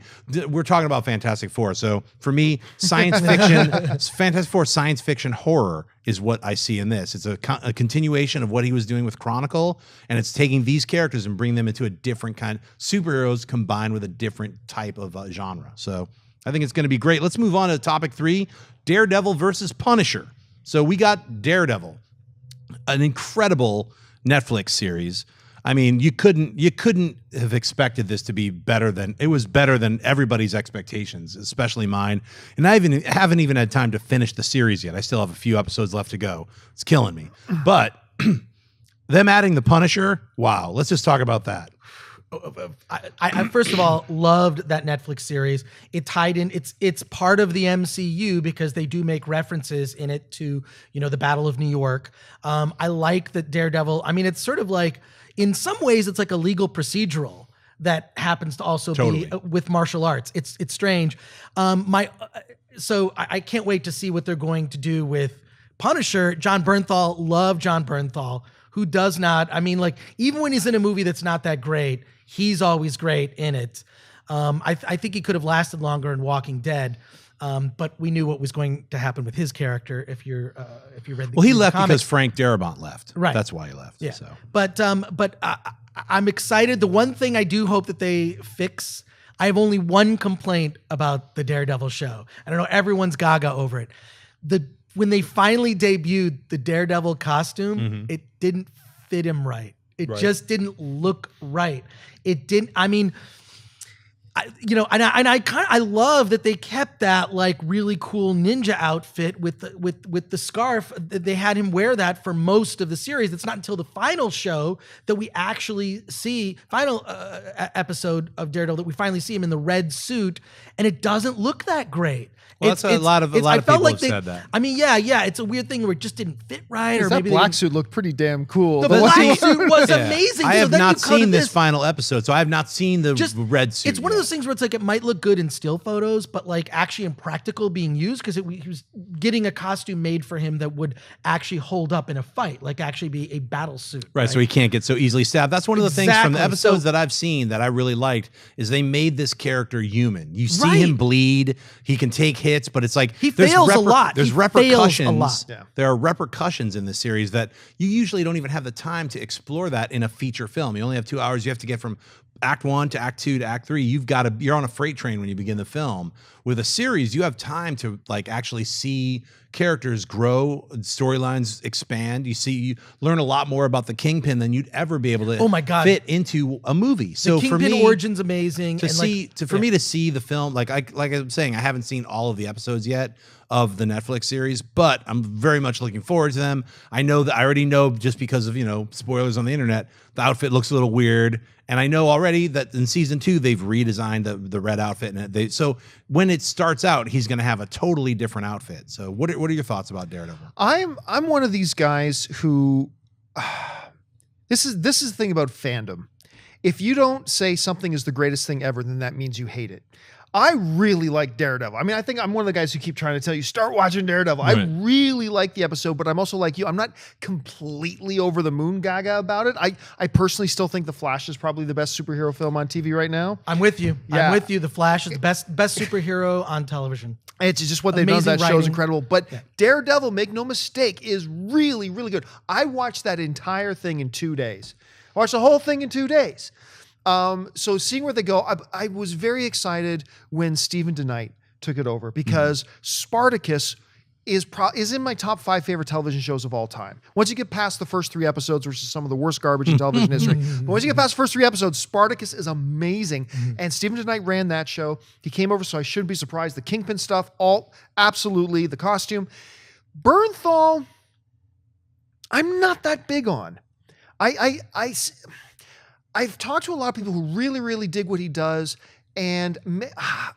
A: we're talking about Fantastic Four. So for me, science fiction, Fantastic Four science fiction horror is what I see in this. It's a continuation of what he was doing with Chronicle, and it's taking these characters and bringing them into a different kind of superheroes combined with a different type of genre. So I think it's going to be great. Let's move on to topic 3, Daredevil versus Punisher. So we got Daredevil, an incredible Netflix series. I mean, you couldn't have expected this to be better than it was better than everybody's expectations, especially mine. And I haven't even had time to finish the series yet. I still have a few episodes left to go. It's killing me. But them adding the Punisher, wow. Let's just talk about that.
C: I first of all loved that Netflix series. It tied in. It's part of the MCU because they do make references in it to the Battle of New York. I like that Daredevil. I mean, it's sort of like in some ways it's like a legal procedural that happens to also be with martial arts. It's strange. So I can't wait to see what they're going to do with Punisher. Jon Bernthal, love Jon Bernthal. Who does not? I mean, like, even when he's in a movie that's not that great, he's always great in it. I think he could have lasted longer in Walking Dead, but we knew what was going to happen with his character if you read the
A: Well, he left
C: comics.
A: because Frank Darabont left.
C: Right.
A: That's why he left.
C: Yeah.
A: So.
C: But I'm excited. The one thing I do hope that they fix, I have only one complaint about the Daredevil show. I don't know, everyone's gaga over it. When they finally debuted the Daredevil costume, it didn't fit him right. It just didn't look right. It didn't. I mean, I love that they kept that like really cool ninja outfit with the scarf. They had him wear that for most of the series. It's not until the final show that we actually see final episode of Daredevil that we finally see him in the red suit, and it doesn't look that great.
A: Well, a lot of people have said that.
C: I mean, yeah, it's a weird thing where it just didn't fit right, or
B: that
C: maybe
B: black suit looked pretty damn cool.
C: The black suit was amazing.
A: I
C: So
A: have
C: then
A: not
C: you come to
A: seen this final episode, so I have not seen the red suit.
C: It's one of those things where it's like it might look good in still photos, but like actually impractical being used because he was getting a costume made for him that would actually hold up in a fight, like actually be a battle suit.
A: Right, so he can't get so easily stabbed. That's one of the things from the
C: Exactly.
A: episodes that I've seen that I really liked is they made this character human. You see
C: Right.
A: him bleed. He can take hits, but it's like
C: He fails a lot.
A: There's
C: He
A: repercussions.
C: fails a lot.
B: Yeah.
A: There are repercussions in this series that you usually don't even have the time to explore that in a feature film. You only have 2 hours. You have to get from Act 1 to Act 2 to Act 3. You're on a freight train when you begin the film. With a series, you have time to like actually see characters grow, storylines expand. You learn a lot more about the Kingpin than you'd ever be able to fit into a movie. So
C: The Kingpin
A: for me,
C: origin's amazing.
A: For me to see the film, like I'm saying, I haven't seen all of the episodes yet of the Netflix series, but I'm very much looking forward to them. I already know just because of, spoilers on the internet, the outfit looks a little weird. And I know already that in season 2, they've redesigned the red outfit. And so when it starts out, he's going to have a totally different outfit. So what are your thoughts about Daredevil?
B: I'm one of these guys who this is the thing about fandom. If you don't say something is the greatest thing ever, then that means you hate it. I really like Daredevil. I mean, I think I'm one of the guys who keep trying to tell you, start watching Daredevil. Right. I really like the episode, but I'm also like you. I'm not completely over the moon gaga about it. I personally still think The Flash is probably the best superhero film on TV right now.
C: I'm with you.
B: Yeah.
C: I'm with you. The Flash is the best superhero on television.
B: It's just what they've done. That show is incredible. But Daredevil, make no mistake, is really, really good. I watched that entire thing in 2 days. I watched the whole thing in 2 days. So seeing where they go, I was very excited when Stephen DeKnight took it over because Spartacus is in my top 5 favorite television shows of all time. Once you get past the first 3 episodes, which is some of the worst garbage in television history, but once you get past the first 3 episodes, Spartacus is amazing. And Stephen DeKnight ran that show. He came over, so I shouldn't be surprised. The Kingpin stuff, absolutely. The costume. Bernthal, I'm not that big on. I've talked to a lot of people who really, really dig what he does, and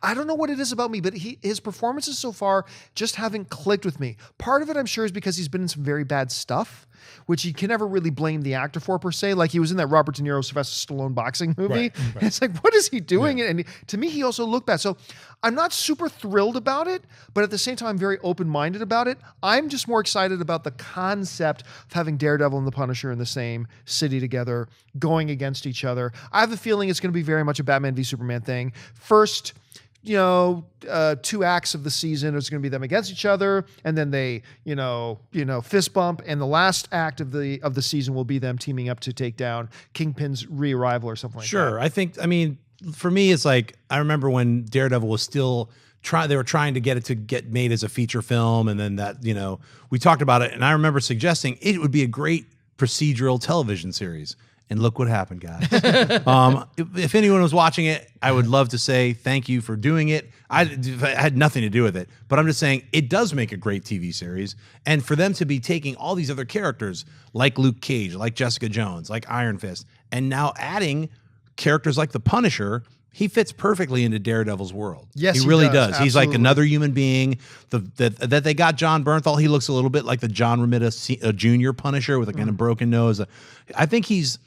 B: I don't know what it is about me, but his performances so far just haven't clicked with me. Part of it, I'm sure, is because he's been in some very bad stuff, which you can never really blame the actor for per se. Like he was in that Robert De Niro, Sylvester Stallone boxing movie. Right. And it's like, what is he doing? Yeah. And to me, he also looked bad. So I'm not super thrilled about it, but at the same time, I'm very open-minded about it. I'm just more excited about the concept of having Daredevil and the Punisher in the same city together, going against each other. I have a feeling it's going to be very much a Batman v Superman thing. First, 2 acts of the season is going to be them against each other, and then they, fist bump, and the last act of the season will be them teaming up to take down Kingpin's re-arrival or something like that.
A: Sure. I mean, for me, it's like, I remember when Daredevil was still they were trying to get it to get made as a feature film, and then that, we talked about it, and I remember suggesting it would be a great procedural television series. And look what happened, guys. If anyone was watching it, I would love to say thank you for doing it. I had nothing to do with it, but I'm just saying it does make a great TV series. And for them to be taking all these other characters like Luke Cage, like Jessica Jones, like Iron Fist, and now adding characters like the Punisher, he fits perfectly into Daredevil's world.
B: Yes,
A: he really does.
B: Absolutely.
A: He's like another human being. That they got John Bernthal. He looks a little bit like the John Romita Jr. Punisher with a kind of broken nose. I think he's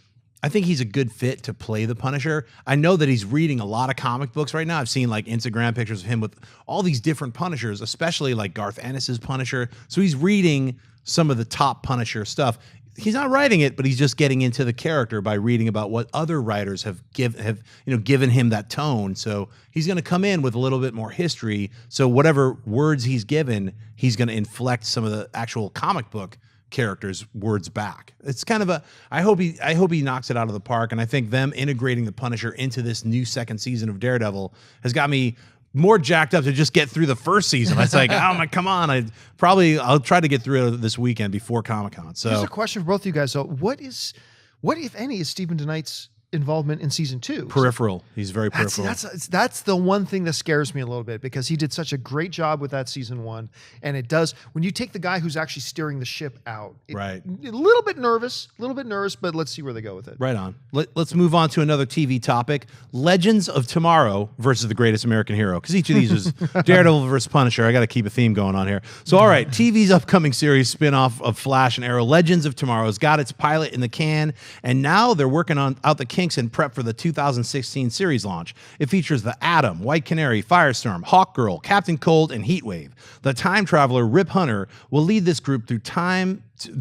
A: a good fit to play the Punisher. I know that he's reading a lot of comic books right now. I've seen like Instagram pictures of him with all these different Punishers, especially like Garth Ennis's Punisher. So he's reading some of the top Punisher stuff. He's not writing it, but he's just getting into the character by reading about what other writers have given him that tone. So he's going to come in with a little bit more history. So whatever words he's given, he's going to inflect some of the actual comic book characters' words back. It's kind of I hope he knocks it out of the park. And I think them integrating the Punisher into this new second season of Daredevil has got me more jacked up to just get through the first season. It's like, oh my, come on. I'll try to get through it this weekend before Comic-Con. So
B: here's a question for both of you guys. So what if any is Stephen DeKnight's involvement in season 2?
A: Peripheral. He's very peripheral.
B: That's the one thing that scares me a little bit, because he did such a great job with that season 1. And it does, when you take the guy who's actually steering the ship out,
A: right.
B: A little bit nervous, but let's see where they go with it.
A: Right on. Let's move on to another TV topic. Legends of Tomorrow versus The Greatest American Hero. Because each of these is Daredevil versus Punisher. I got to keep a theme going on here. So, all right, TV's upcoming series spinoff of Flash and Arrow, Legends of Tomorrow, has got its pilot in the can, and now they're working out the kinks and prep for the 2016 series launch. It features the Atom, White Canary, Firestorm, Hawkgirl, Captain Cold, and Heatwave. The time traveler Rip Hunter will lead this group through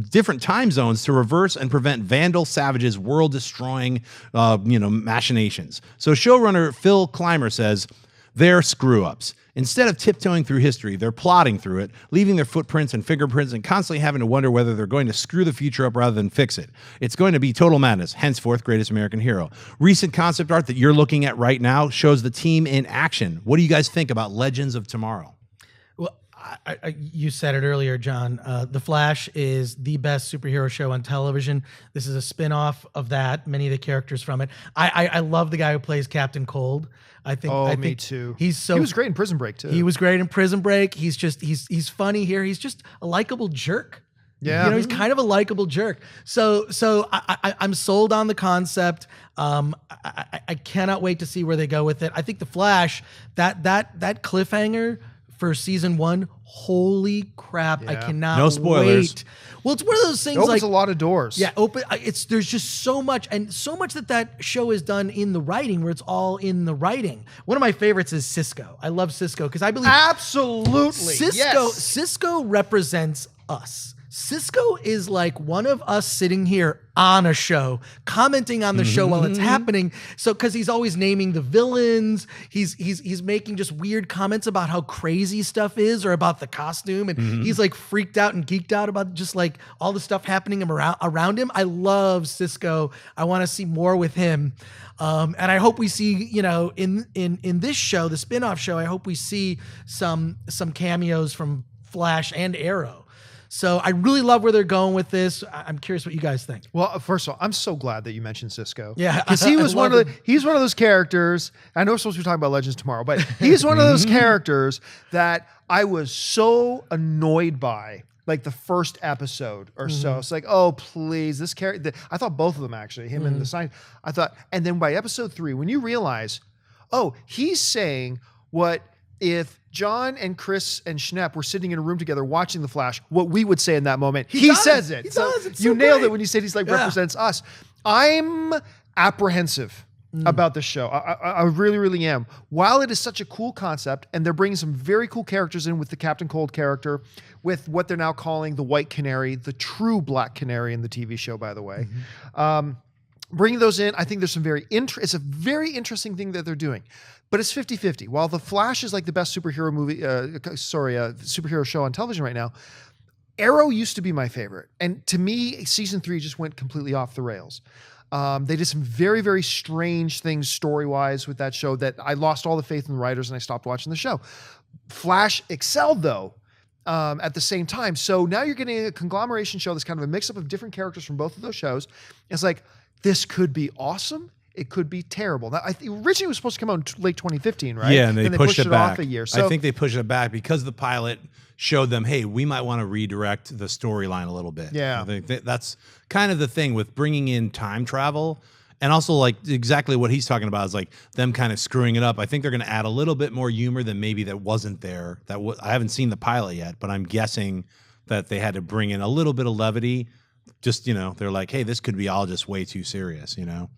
A: different time zones to reverse and prevent Vandal Savage's world-destroying, machinations. So showrunner Phil Clymer says, they're screw-ups. Instead of tiptoeing through history, they're plodding through it, leaving their footprints and fingerprints and constantly having to wonder whether they're going to screw the future up rather than fix it. It's going to be total madness, henceforth Greatest American Hero. Recent concept art that you're looking at right now shows the team in action. What do you guys think about Legends of Tomorrow?
C: Well, you said it earlier, John. The Flash is the best superhero show on television. This is a spin-off of that, many of the characters from it. I love the guy who plays Captain Cold. I think
B: me too.
C: He was
B: great in Prison Break too.
C: He was great in Prison Break. He's funny here. He's just a likable jerk.
B: Yeah.
C: He's kind of a likable jerk. So I'm sold on the concept. I cannot wait to see where they go with it. I think the Flash, that cliffhanger for season 1, holy crap! Yeah. I cannot.
A: No spoilers.
C: Wait. Well, it's one of those things.
B: It opens a lot of doors.
C: Yeah, there's just so much, and so much that show is done in the writing, where it's all in the writing. One of my favorites is Cisco. I love Cisco because I believe
B: absolutely
C: Cisco represents us. Cisco is like one of us sitting here on a show, commenting on the show while it's happening. So, because he's always naming the villains, he's making just weird comments about how crazy stuff is or about the costume, and he's like freaked out and geeked out about just like all the stuff happening around him. I love Cisco. I want to see more with him, and I hope we see, in this show, the spinoff show, I hope we see some cameos from Flash and Arrow. So I really love where they're going with this. I'm curious what you guys think.
B: Well, first of all, I'm so glad that you mentioned Cisco.
C: Yeah,
B: because he was he's one of those characters. I know we're supposed to be talking about Legends tomorrow, but he's one of those characters that I was so annoyed by, like the first episode or so. It's like, oh please, this character. I thought both of them actually, him and the sign. I thought, and then by episode 3, when you realize, oh, he's saying what if John and Chris and Schnepp were sitting in a room together watching The Flash, what we would say in that moment. He says it. You nailed it when you said he's like represents us. I'm apprehensive about this show. I really, really am. While it is such a cool concept, and they're bringing some very cool characters in with the Captain Cold character, with what they're now calling the White Canary, the true Black Canary in the TV show, by the way. Bringing those in, I think there's some it's a very interesting thing that they're doing. But it's 50-50. While The Flash is like the best superhero superhero show on television right now, Arrow used to be my favorite. And to me, season 3 just went completely off the rails. They did some very, very strange things story-wise with that show that I lost all the faith in the writers and I stopped watching the show. Flash excelled though. At the same time. So now you're getting a conglomeration show that's kind of a mix up of different characters from both of those shows. It's like, this could be awesome. It could be terrible. Now, I think originally it was supposed to come out in late 2015, right?
A: Yeah, and they pushed it back
B: off a year. So
A: I think they pushed it back because the pilot showed them, hey, we might want to redirect the storyline a little bit.
B: Yeah.
A: I think that's kind of the thing with bringing in time travel. And also, like, exactly what he's talking about is like them kind of screwing it up. I think they're going to add a little bit more humor than maybe that wasn't there. I haven't seen the pilot yet, but I'm guessing that they had to bring in a little bit of levity. Just, they're like, hey, this could be all just way too serious,
B: Well,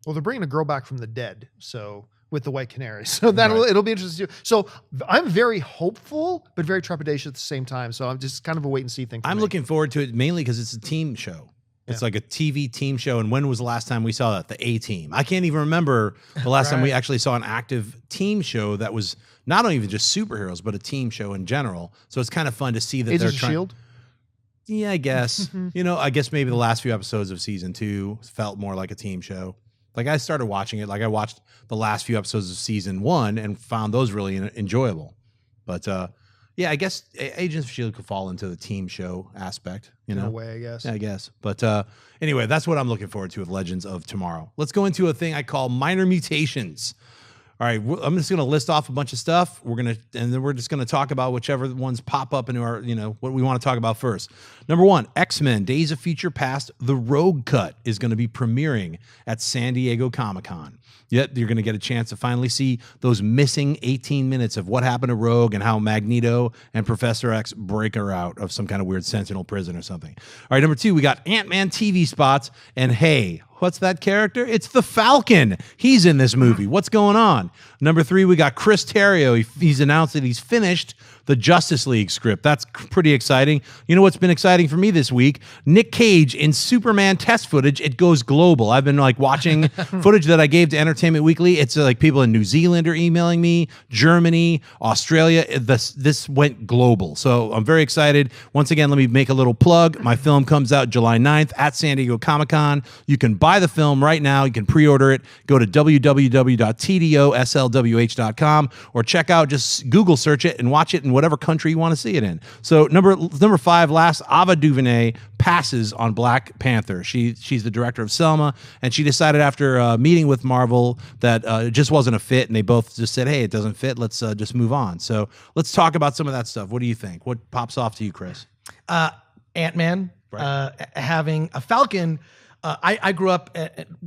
B: they're bringing a girl back from the dead, so with the White Canary. So it'll be interesting to see. So I'm very hopeful, but very trepidatious at the same time. So I'm just kind of a wait and see thing.
A: I'm looking forward to it mainly because it's a team show. It's like a TV team show. And when was the last time we saw that? The A-Team. I can't even remember the last time we actually saw an active team show that was not only even just superheroes, but a team show in general. So it's kind of fun to see that they're trying.
B: Shield?
A: Yeah, I guess. I guess maybe the last few episodes of season 2 felt more like a team show. Like I started watching it. Like I watched the last few episodes of season 1 and found those really enjoyable. But yeah, I guess Agents of S.H.I.E.L.D. could fall into the team show aspect. In
B: a way, I guess.
A: Yeah, I guess. But anyway, that's what I'm looking forward to with Legends of Tomorrow. Let's go into a thing I call minor mutations. All right, I'm just going to list off a bunch of stuff. And then we're just going to talk about whichever ones pop up into our, what we want to talk about first. Number 1, X-Men Days of Future Past, The Rogue Cut is going to be premiering at San Diego Comic-Con. Yet you're going to get a chance to finally see those missing 18 minutes of what happened to Rogue and how Magneto and Professor X break her out of some kind of weird Sentinel prison or something. All right, number 2, we got Ant-Man TV spots. And hey, what's that character? It's the Falcon. He's in this movie. What's going on? Number 3, we got Chris Terrio. He's announced that he's finished the Justice League script. That's pretty exciting. You know what's been exciting for me this week? Nick Cage in Superman test footage. It goes global. I've been like watching footage that I gave to Entertainment Weekly. It's like people in New Zealand are emailing me, Germany, Australia. This went global. So I'm very excited. Once again, let me make a little plug. My film comes out July 9th at San Diego Comic-Con. You can buy the film right now. You can pre-order it. Go to www.tdoslwh.com or check out, just Google search it and watch it in whatever country you want to see it in. So number 5, last, Ava DuVernay passes on Black Panther. She's the director of Selma, and she decided after meeting with Marvel that it just wasn't a fit, and they both just said, hey, it doesn't fit. Let's just move on. So let's talk about some of that stuff. What do you think? What pops off to you, Chris?
C: Ant-Man, having a Falcon. I grew up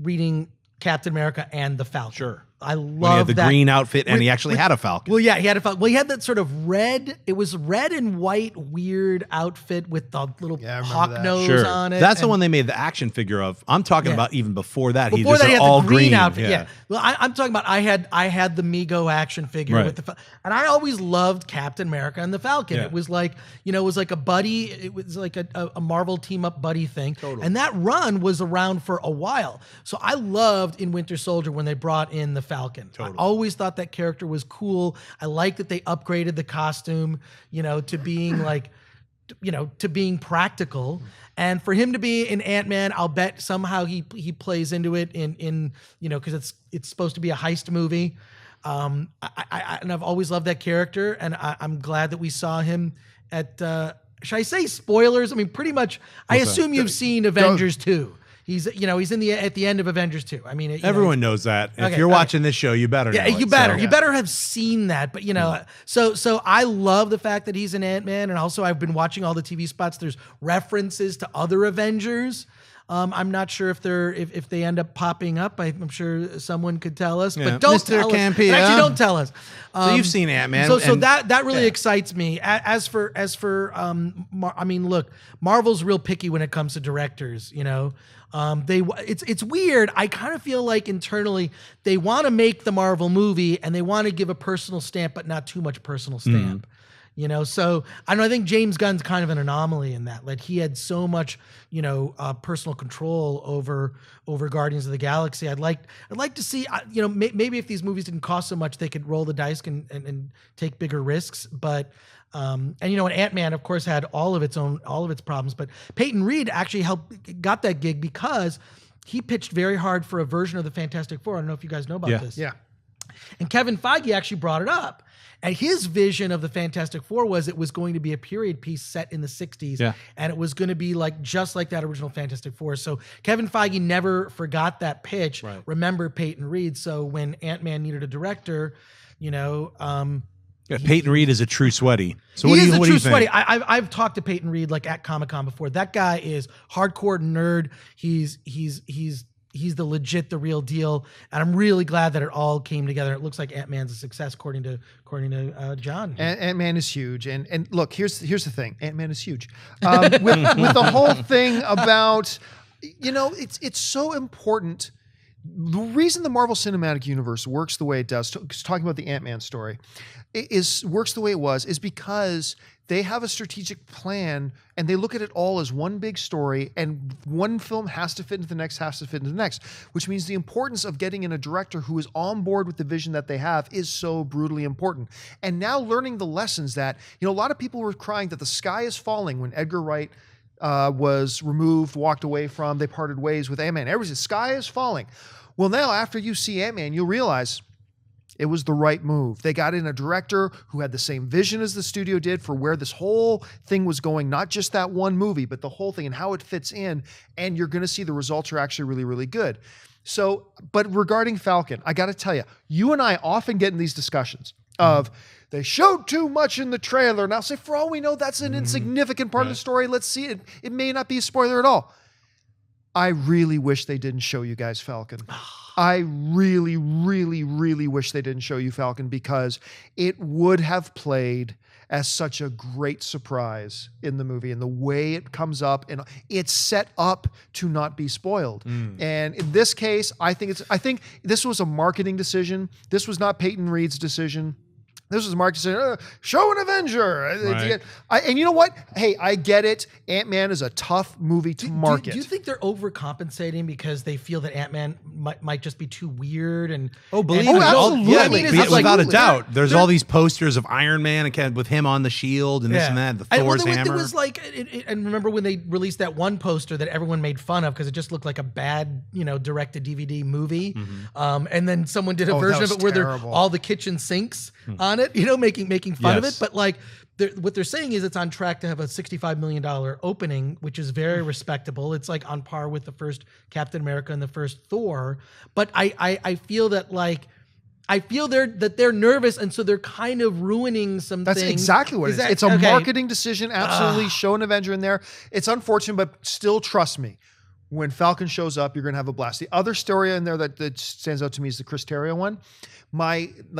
C: reading Captain America and the Falcon.
A: Sure.
C: I love
A: when he had the
C: that
A: green outfit, and he actually had a Falcon.
C: Well, yeah, he had a Falcon. Well, he had that sort of red. It was red and white, weird outfit with the little hawk nose on it.
A: That's the one they made the action figure of. I'm talking about even before that.
C: Before that, he had
A: all
C: the green outfit.
A: Yeah.
C: Yeah. Well, I'm talking about I had the Mego action figure with the and I always loved Captain America and the Falcon.
A: Yeah.
C: It was like it was like a buddy. It was like a Marvel team up buddy thing.
A: Totally.
C: And that run was around for a while. So I loved in Winter Soldier when they brought in the Falcon.
A: Totally.
C: I always thought that character was cool. I like that they upgraded the costume, to being like, to being practical. And for him to be in Ant-Man, I'll bet somehow he plays into it in because it's supposed to be a heist movie. And I've always loved that character, and I'm glad that we saw him at. Should I say spoilers? I mean, pretty much. I assume you've seen Avengers 2. He's at the end of Avengers 2. I mean,
A: everyone knows that. If you're watching this show, you better.
C: Yeah,
A: know
C: you
A: it,
C: better.
A: So.
C: You better have seen that. But so I love the fact that he's an Ant-Man, and also I've been watching all the TV spots. There's references to other Avengers. I'm not sure if they end up popping up. I'm sure someone could tell us, but don't
A: Mr.
C: tell
A: Campea.
C: us. But actually, don't tell us.
A: So you've seen Ant-Man.
C: So that really excites me. As for I mean, look, Marvel's real picky when it comes to directors. It's weird. I kind of feel like internally they want to make the Marvel movie and they want to give a personal stamp, but not too much personal stamp. So I think James Gunn's kind of an anomaly in that. Like he had so much, personal control over Guardians of the Galaxy. I'd like to see, maybe if these movies didn't cost so much, they could roll the dice and take bigger risks. But and Ant-Man, of course, had all of its problems. But Peyton Reed actually got that gig because he pitched very hard for a version of the Fantastic Four. I don't know if you guys know about this.
B: Yeah.
C: And Kevin Feige actually brought it up. And his vision of the Fantastic Four was it was going to be a period piece set in the 60s, and it was going to be like just like that original Fantastic Four. So Kevin Feige never forgot that pitch.
A: Right.
C: Remember Peyton Reed. So when Ant-Man needed a director,
A: Peyton Reed is a true sweaty. So
C: he
A: what do
C: is
A: you
C: a
A: what
C: true
A: do you think?
C: sweaty. I've talked to Peyton Reed like at Comic-Con before. That guy is hardcore nerd. He's the legit, the real deal. And I'm really glad that it all came together. It looks like Ant-Man's a success according to John.
B: Ant-Man is huge. And look, here's the thing. Ant-Man is huge. With the whole thing about, it's so important. The reason the Marvel Cinematic Universe works the way it does, talking about the Ant-Man story, works the way it was, is because they have a strategic plan and they look at it all as one big story, and one film has to fit into the next, which means the importance of getting in a director who is on board with the vision that they have is so brutally important. And now learning the lessons that, a lot of people were crying that the sky is falling when Edgar Wright was removed, walked away from, they parted ways with Ant-Man. Everybody said, sky is falling. Well, now after you see Ant-Man, you'll realize it was the right move. They got in a director who had the same vision as the studio did for where this whole thing was going, not just that one movie, but the whole thing and how it fits in. And you're going to see the results are actually really, really good. So, but regarding Falcon, I got to tell you, you and I often get in these discussions of they showed too much in the trailer. And I'll say, for all we know, that's an insignificant part of the story. Let's see it. It may not be a spoiler at all. I really wish they didn't show you guys Falcon. I really, really, really wish they didn't show you Falcon, because it would have played as such a great surprise in the movie, and the way it comes up, and it's set up to not be spoiled. And in this case, I think this was a marketing decision. This was not Peyton Reed's decision. This was Mark saying, show an Avenger.
A: Right.
B: And you know what? Hey, I get it. Ant-Man is a tough movie to market.
C: Do you think they're overcompensating because they feel that Ant-Man might just be too weird?
B: Absolutely.
A: Without a doubt. There's all these posters of Iron Man and with him on the shield and this and that, the Thor's hammer.
C: There was like, and remember when they released that one poster that everyone made fun of because it just looked like a bad, directed DVD movie. And then someone did a version of it where all the kitchen sinks on it, making fun of it. But like, what they're saying is it's on track to have a $65 million opening, which is very respectable. It's like on par with the first Captain America and the first Thor. But I feel that they're nervous, and so they're kind of ruining some things.
B: That's exactly what it is. It's a marketing decision. Absolutely. Show an Avenger in there. It's unfortunate, but still trust me. When Falcon shows up, you're going to have a blast. The other story in there that stands out to me is the Chris Terrio one.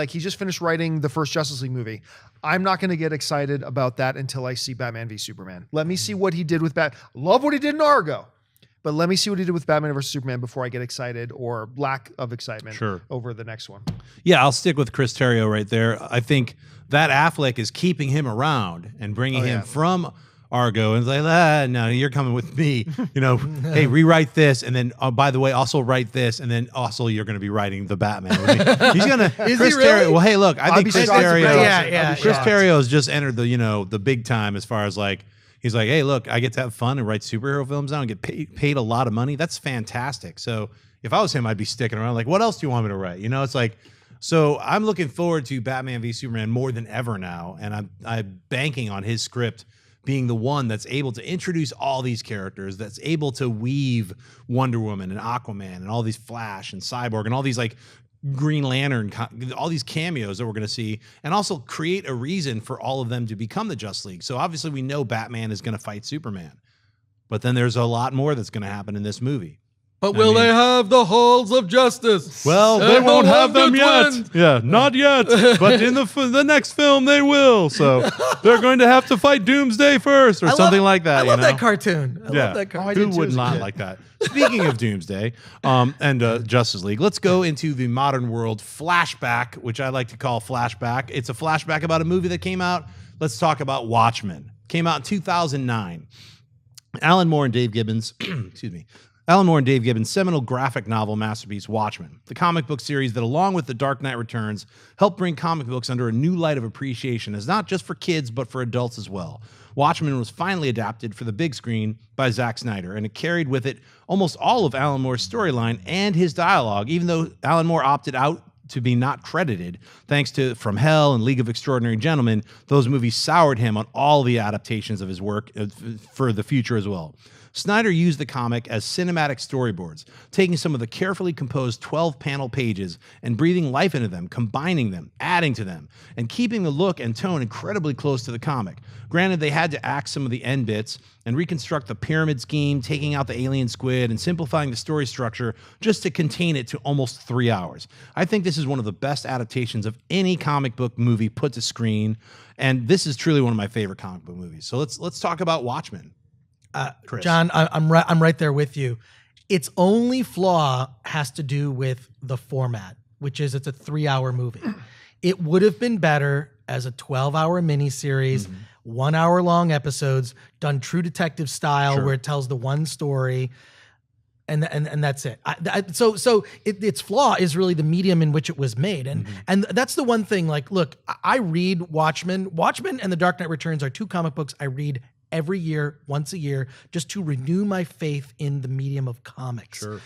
B: He just finished writing the first Justice League movie. I'm not going to get excited about that until I see Batman v Superman. Let me see what he did with Love what he did in Argo, but let me see what he did with Batman vs Superman before I get excited or lack of excitement over the next one.
A: Yeah, I'll stick with Chris Terrio right there. I think that Affleck is keeping him around and bringing him from Argo, and it's like, no, you're coming with me. Hey, rewrite this, and then by the way, also write this, and then also you're going to be writing the Batman with me. He's gonna.
C: Is
A: Chris
C: he really?
A: Terrio. Well, hey, look, I think Chris Terrio. Chris
C: Yeah.
A: Terrio has just entered the big time as far as like. He's like, hey, look, I get to have fun and write superhero films now and get paid a lot of money. That's fantastic. So if I was him, I'd be sticking around. Like, what else do you want me to write? It's like. So I'm looking forward to Batman v Superman more than ever now, and I'm banking on his script being the one that's able to introduce all these characters, that's able to weave Wonder Woman and Aquaman and all these Flash and Cyborg and all these like Green Lantern, all these cameos that we're going to see, and also create a reason for all of them to become the Justice League. So obviously we know Batman is going to fight Superman, but then there's a lot more that's going to happen in this movie.
C: But will they have the halls of justice?
A: Well, they won't have them yet. Yeah, not yet. But in the next film, they will. So they're going to have to fight Doomsday first, or something like that.
C: I love that cartoon. I love that cartoon.
A: Who would not like that? Speaking of Doomsday and Justice League, let's go into the modern world Flashback, which I like to call Flashback. It's a flashback about a movie that came out. Let's talk about Watchmen. Came out in 2009. Alan Moore and Dave Gibbons, Alan Moore and Dave Gibbons' seminal graphic novel masterpiece, Watchmen, the comic book series that, along with The Dark Knight Returns, helped bring comic books under a new light of appreciation as not just for kids, but for adults as well. Watchmen was finally adapted for the big screen by Zack Snyder, and it carried with it almost all of Alan Moore's storyline and his dialogue, even though Alan Moore opted out to be not credited. Thanks to From Hell and League of Extraordinary Gentlemen, those movies soured him on all the adaptations of his work for the future as well. Snyder used the comic as cinematic storyboards, taking some of the carefully composed 12-panel pages and breathing life into them, combining them, adding to them, and keeping the look and tone incredibly close to the comic. Granted, they had to axe some of the end bits and reconstruct the pyramid scheme, taking out the alien squid and simplifying the story structure just to contain it to almost 3 hours. I think this is one of the best adaptations of any comic book movie put to screen, and this is truly one of my favorite comic book movies. So let's talk about Watchmen. Chris.
C: John, I'm right there with you. Its only flaw has to do with the format, which is it's a 3-hour movie. It would have been better as a 12-hour miniseries, 1 hour long episodes, done true detective style, where it tells the one story, and that's it. So its flaw is really the medium in which it was made, and that's the one thing. Like, look, I read Watchmen and The Dark Knight Returns are two comic books I read every year, once a year, just to renew my faith in the medium of comics.
A: Sure.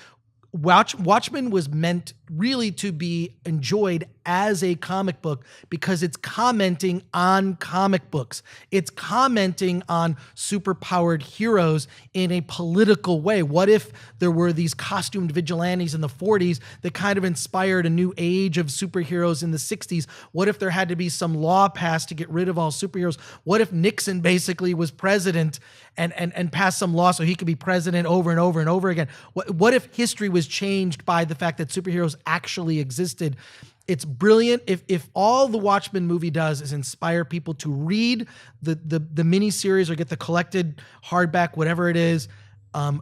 C: Watchmen was meant really to be enjoyed as a comic book because it's commenting on comic books. It's commenting on superpowered heroes in a political way. What if there were these costumed vigilantes in the 40s that kind of inspired a new age of superheroes in the 60s? What if there had to be some law passed to get rid of all superheroes? What if Nixon basically was president and passed some law so he could be president over and over and over again? What if history was changed by the fact that superheroes actually existed? It's brilliant. If all the Watchmen movie does is inspire people to read the miniseries or get the collected hardback, whatever it is,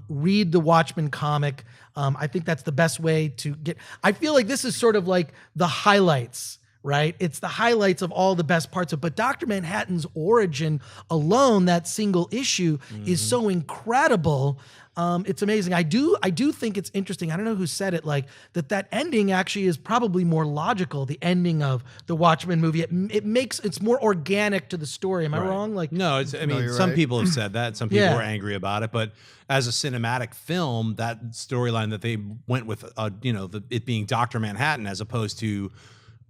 C: read the Watchmen comic. I think that's the best way to get. I feel like this is sort of like the highlights, right? It's the highlights of all the best parts of. But Dr. Manhattan's origin alone, that single issue, is so incredible. It's amazing. I do think it's interesting. I don't know who said it, like that ending actually is probably more logical. The ending of the Watchmen movie, it's more organic to the story. Am I wrong? Like,
A: no, some people have said that. Some people are angry about it, but as a cinematic film, that storyline that they went with, it being Dr. Manhattan as opposed to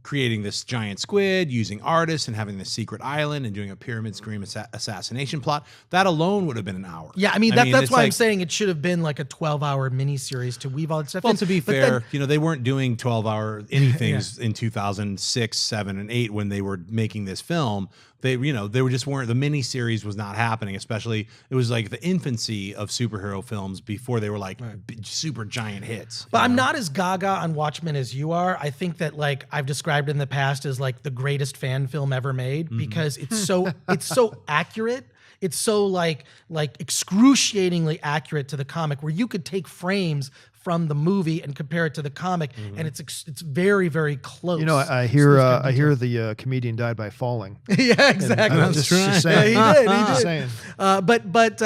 A: creating this giant squid, using artists and having this secret island and doing a pyramid scheme assassination plot, that alone would have been an hour.
C: Yeah, that's why I'm saying it should have been like a 12-hour miniseries to weave all that stuff in.
A: Well, to be fair, they weren't doing 12-hour anythings in 2006, 7, and 8 when they were making this film. They weren't, the miniseries was not happening, especially, it was like the infancy of superhero films before they were like super giant hits.
C: But I'm not as gaga on Watchmen as you are. I think that, like, I've described in the past as like the greatest fan film ever made because it's so accurate. It's so like excruciatingly accurate to the comic, where you could take frames from the movie and compare it to the comic, and it's very, very close.
B: I hear the comedian died by falling.
C: Yeah, exactly.
B: I'm just saying.
C: Yeah, he did.
B: Just saying.
C: But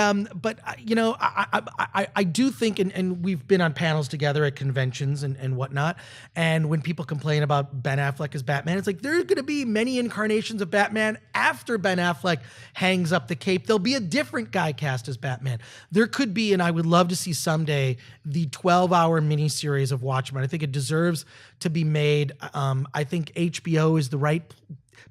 C: I do think, and we've been on panels together at conventions and whatnot, and when people complain about Ben Affleck as Batman, it's like there are going to be many incarnations of Batman after Ben Affleck hangs up the cape. There'll be a different guy cast as Batman. There could be, and I would love to see someday, the 12-hour miniseries of Watchmen. I think it deserves to be made. I think HBO is the right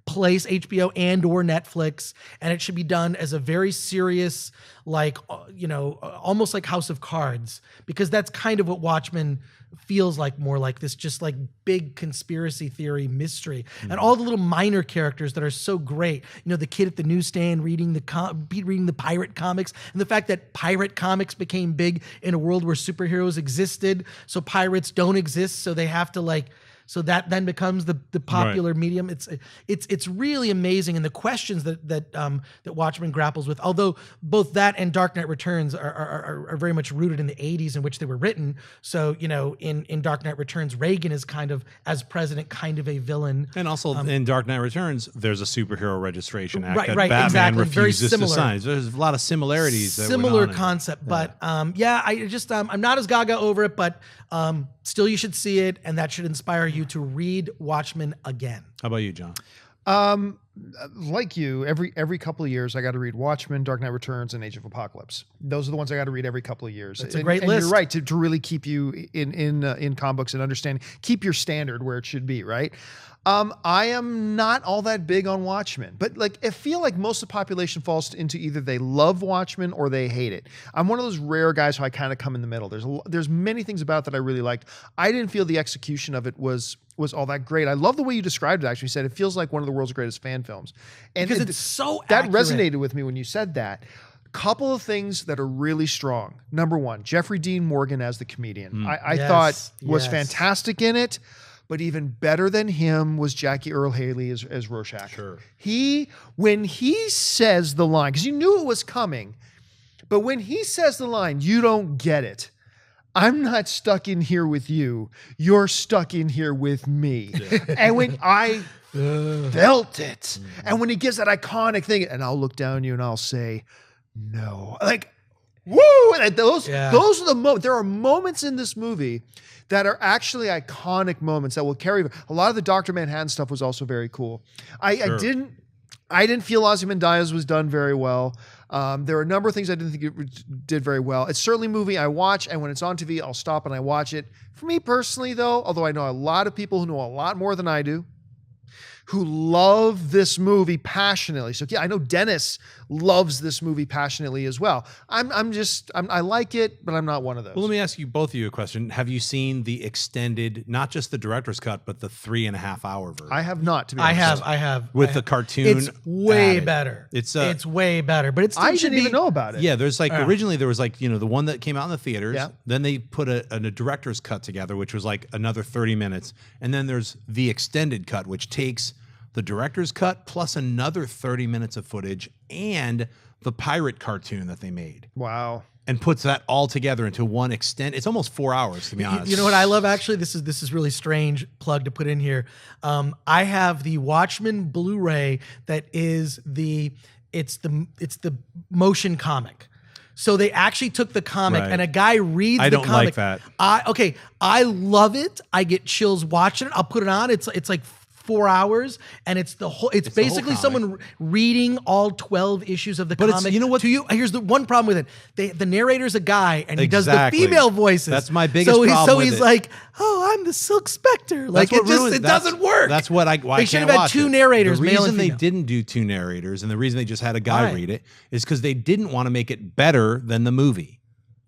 C: place, HBO and or Netflix, and it should be done as a very serious, like, almost like House of Cards, because that's kind of what Watchmen feels like, more like this just like big conspiracy theory mystery. And all the little minor characters that are so great, the kid at the newsstand reading the pirate comics, and the fact that pirate comics became big in a world where superheroes existed, so pirates don't exist, so they have to so that then becomes the popular medium. It's really amazing, and the questions that Watchmen grapples with. Although both that and Dark Knight Returns are very much rooted in the 80s in which they were written. So in Dark Knight Returns, Reagan is kind of, as president, kind of a villain.
A: And also in Dark Knight Returns, there's a superhero registration act that
C: right,
A: Batman
C: exactly.
A: refuses to sign. There's a lot of similarities.
C: Similar concept, but I'm not as gaga over it, but still you should see it, and that should inspire you to read Watchmen again.
A: How about you, John?
B: like you, every couple of years, I got to read Watchmen, Dark Knight Returns, and Age of Apocalypse. Those are the ones I got to read every couple of years.
C: That's a great list.
B: And you're right to really keep you in comic books and understand, keep your standard where it should be, right? I am not all that big on Watchmen, but like I feel like most of the population falls into either they love Watchmen or they hate it. I'm one of those rare guys who I kind of come in the middle. There's many things about it that I really liked. I didn't feel the execution of it was all that great. I love the way you described it. Actually, you said it feels like one of the world's greatest fan films, and
C: because it's so
B: that
C: accurate.
B: resonated with me when you said that. Couple of things that are really strong. Number one, Jeffrey Dean Morgan as the comedian. I thought was fantastic in it. But even better than him was Jackie Earle Haley as Rorschach.
A: Sure.
B: When he says the line, because you knew it was coming, but when he says the line, you don't get it. I'm not stuck in here with you. You're stuck in here with me. Yeah. And when I felt it, and when he gives that iconic thing, and I'll look down you and I'll say, no. Like, woo! And those are the moments. There are moments in this movie that are actually iconic moments that will carry. A lot of the Dr. Manhattan stuff was also very cool. I didn't feel Ozymandias was done very well. There are a number of things I didn't think it did very well. It's certainly a movie I watch, and when it's on TV, I'll stop and I watch it. For me personally, though, although I know a lot of people who know a lot more than I do, who love this movie passionately. So yeah, I know Dennis loves this movie passionately as well. I like it, but I'm not one of those.
A: Well, let me ask you both of you a question. Have you seen the extended, not just the director's cut, but the 3.5 hour version?
B: I have not, to be honest.
C: I have.
A: With the cartoon.
C: It's way better.
A: It's
C: way better, but it's.
B: I didn't even know about it.
A: Yeah, there's like, originally there was like, the one that came out in the theaters.
B: Yeah.
A: Then they put a director's cut together, which was like another 30 minutes. And then there's the extended cut, which takes the director's cut plus another 30 minutes of footage and the pirate cartoon that they made.
B: Wow.
A: And puts that all together into one extent. It's almost 4 hours, to be honest.
C: You know what I love, actually? This is really strange plug to put in here. I have the Watchmen Blu-ray that is it's the motion comic. So they actually took the comic and a guy reads the comic. I don't like
A: that.
C: I love it. I get chills watching it. I'll put it on. It's like 4 hours, and it's basically someone reading all 12 issues of the comic.
A: You know what?
C: Here's the one problem with it. The narrator's a guy, and he does the female voices.
A: That's my biggest problem.
C: So he's like, "Oh, I'm the Silk Spectre." Like it doesn't work.
A: That's why I can't watch it.
C: They should have had two narrators.
A: The reason they didn't do two narrators, and the reason they just had a guy read it, is because they didn't want to make it better than the movie.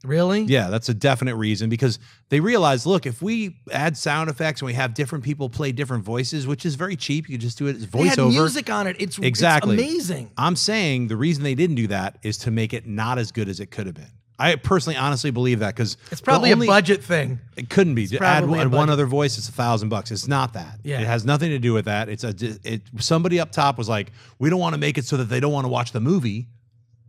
C: Really?
A: Yeah, that's a definite reason, because they realized, look, if we add sound effects and we have different people play different voices, which is very cheap, you can just do it as voiceover.
C: They had music on it. It's amazing.
A: I'm saying the reason they didn't do that is to make it not as good as it could have been. I personally, honestly believe that, because
C: it's probably a budget thing.
A: It couldn't be. To add one other voice, it's $1,000. It's not that.
C: Yeah.
A: It has nothing to do with that. Somebody up top was like, we don't want to make it so that they don't want to watch the movie.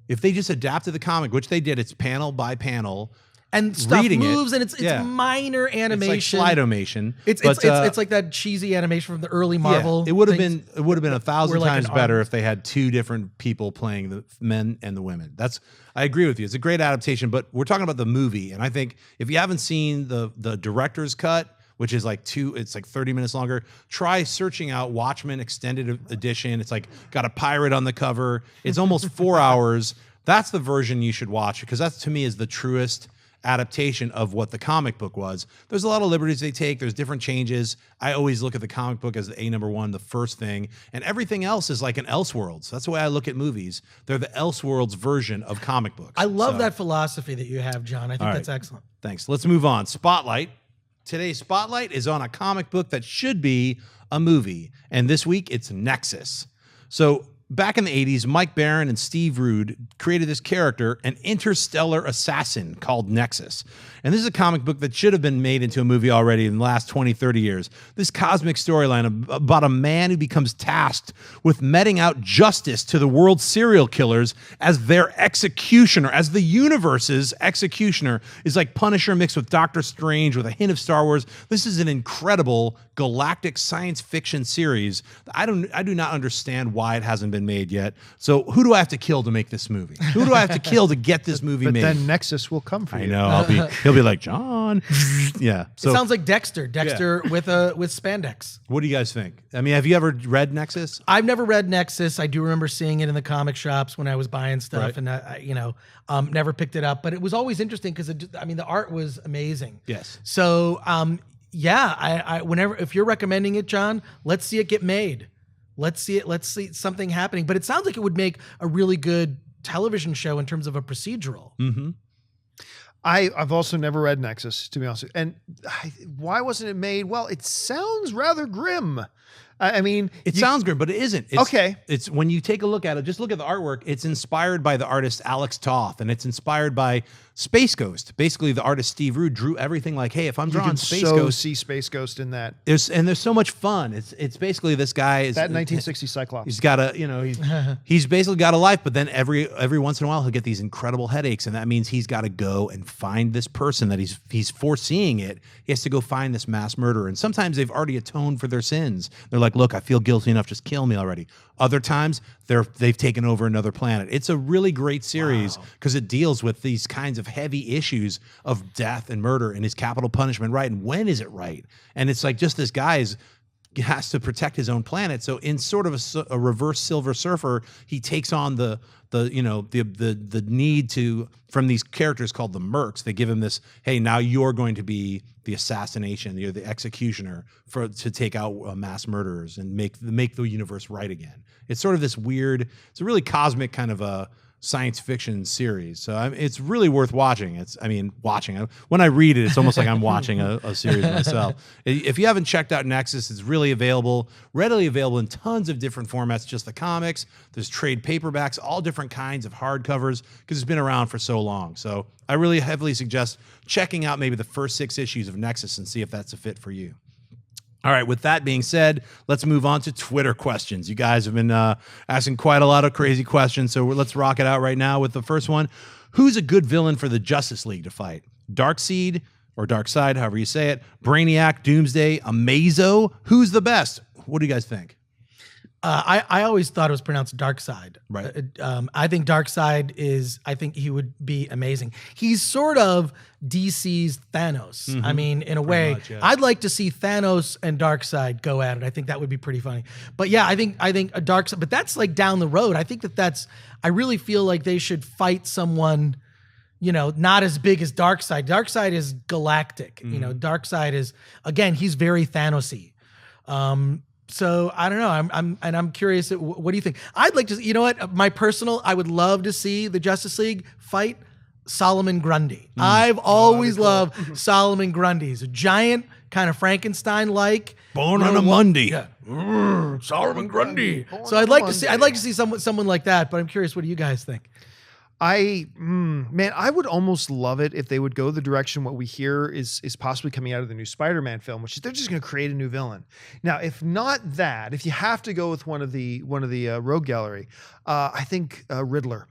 A: If they just adapted the comic, which they did, it's panel by panel,
C: and stuff moves, and it's minor animation.
A: It's like slide-o-mation.
C: It's like that cheesy animation from the early Marvel.
A: Yeah, it would have been 1,000 times better if they had two different people playing the men and the women. I agree with you. It's a great adaptation, but we're talking about the movie, and I think if you haven't seen the director's cut, which is it's like 30 minutes longer, try searching out Watchmen Extended Edition. It's like got a pirate on the cover. It's almost 4 hours. That's the version you should watch, because that, to me, is the truest adaptation of what the comic book was. There's a lot of liberties they take. There's different changes. I always look at the comic book as the number one, the first thing, and everything else is like an Elseworlds. That's the way I look at movies. They're the Elseworlds version of comic books.
C: I love that philosophy that you have, John. I think that's excellent.
A: Thanks. Let's move on. Spotlight. Today's Spotlight is on a comic book that should be a movie, and this week it's Nexus. So back in the 80s, Mike Baron and Steve Rude created this character, an interstellar assassin called Nexus. And this is a comic book that should have been made into a movie already in the last 20, 30 years. This cosmic storyline about a man who becomes tasked with meting out justice to the world's serial killers as their executioner, as the universe's executioner, is like Punisher mixed with Doctor Strange with a hint of Star Wars. This is an incredible galactic science fiction series. I do not understand why it hasn't been been made yet. So who do I have to kill to make this movie? Who do I have to kill to get this movie
B: But
A: made?
B: then Nexus will come for you.
A: I know. He'll be like, John. Yeah. So
C: it sounds like Dexter with spandex.
A: what do you guys think? I mean, have you ever read Nexus?
C: I've never read Nexus. I do remember seeing it in the comic shops when I was buying stuff, and never picked it up. But it was always interesting because the art was amazing.
A: Yes.
C: So I whenever if you're recommending it, John, let's see it get made. Let's see it. Let's see something happening. But it sounds like it would make a really good television show in terms of a procedural.
A: Mm-hmm.
B: I've also never read Nexus, to be honest. And why wasn't it made? Well, it sounds rather grim. I mean,
A: it sounds grim, but it isn't. It's,
B: okay.
A: It's when you take a look at it, just look at the artwork. It's inspired by the artist Alex Toth, and it's inspired by Space Ghost. Basically, the artist Steve Rude drew everything like, hey, if I'm drawing Space Ghost,
B: see Space Ghost in that.
A: There's so much fun. It's basically this guy is
B: that 1960 Cyclops.
A: He's got he's basically got a life, but then every once in a while he'll get these incredible headaches, and that means he's got to go and find this person that he's foreseeing it. He has to go find this mass murderer, and sometimes they've already atoned for their sins. They're like, look, I feel guilty enough, just kill me already. Other times they've taken over another planet. It's a really great series because it deals with these kinds of heavy issues of death and murder and is capital punishment right, and when is it right? And it's like just this guy has to protect his own planet. So in sort of a reverse Silver Surfer, he takes on the need to, from these characters called the Mercs. They give him this, hey, now you're going to be the assassination, you're the executioner to take out mass murderers and make the universe right again. It's sort of this weird, it's a really cosmic kind of a science fiction series. So it's really worth watching. When I read it, it's almost like I'm watching a series myself. If you haven't checked out Nexus, it's really readily available in tons of different formats, just the comics. There's trade paperbacks, all different kinds of hardcovers, because it's been around for so long. So I really heavily suggest checking out maybe the first 6 issues of Nexus and see if that's a fit for you. All right, with that being said, let's move on to Twitter questions. You guys have been asking quite a lot of crazy questions, so let's rock it out right now with the first one. Who's a good villain for the Justice League to fight? Darkseid, or Darkseid, however you say it, Brainiac, Doomsday, Amazo? Who's the best? What do you guys think?
C: I always thought it was pronounced Darkseid.
A: Right.
C: I think Darkseid I think he would be amazing. He's sort of DC's Thanos.
A: Mm-hmm.
C: I mean, in a way,
A: much, yeah.
C: I'd like to see Thanos and Darkseid go at it. I think that would be pretty funny. But yeah, I think a Darkseid, but that's like down the road. I think I really feel like they should fight someone, not as big as Darkseid. Darkseid is galactic.
A: Mm-hmm.
C: Darkseid is, again, he's very Thanos-y. So I don't know. I'm curious. What do you think? I'd like to. You know what? I would love to see the Justice League fight Solomon Grundy. I've always loved Solomon Grundy. He's a giant, kind of Frankenstein-like.
A: Born on a Monday.
C: Yeah. Solomon Grundy. So I'd like to see someone like that. But I'm curious. What do you guys think?
B: I would almost love it if they would go the direction what we hear is possibly coming out of the new Spider-Man film, which is they're just going to create a new villain. Now, if not that, if you have to go with one of the Rogue Gallery, I think Riddler.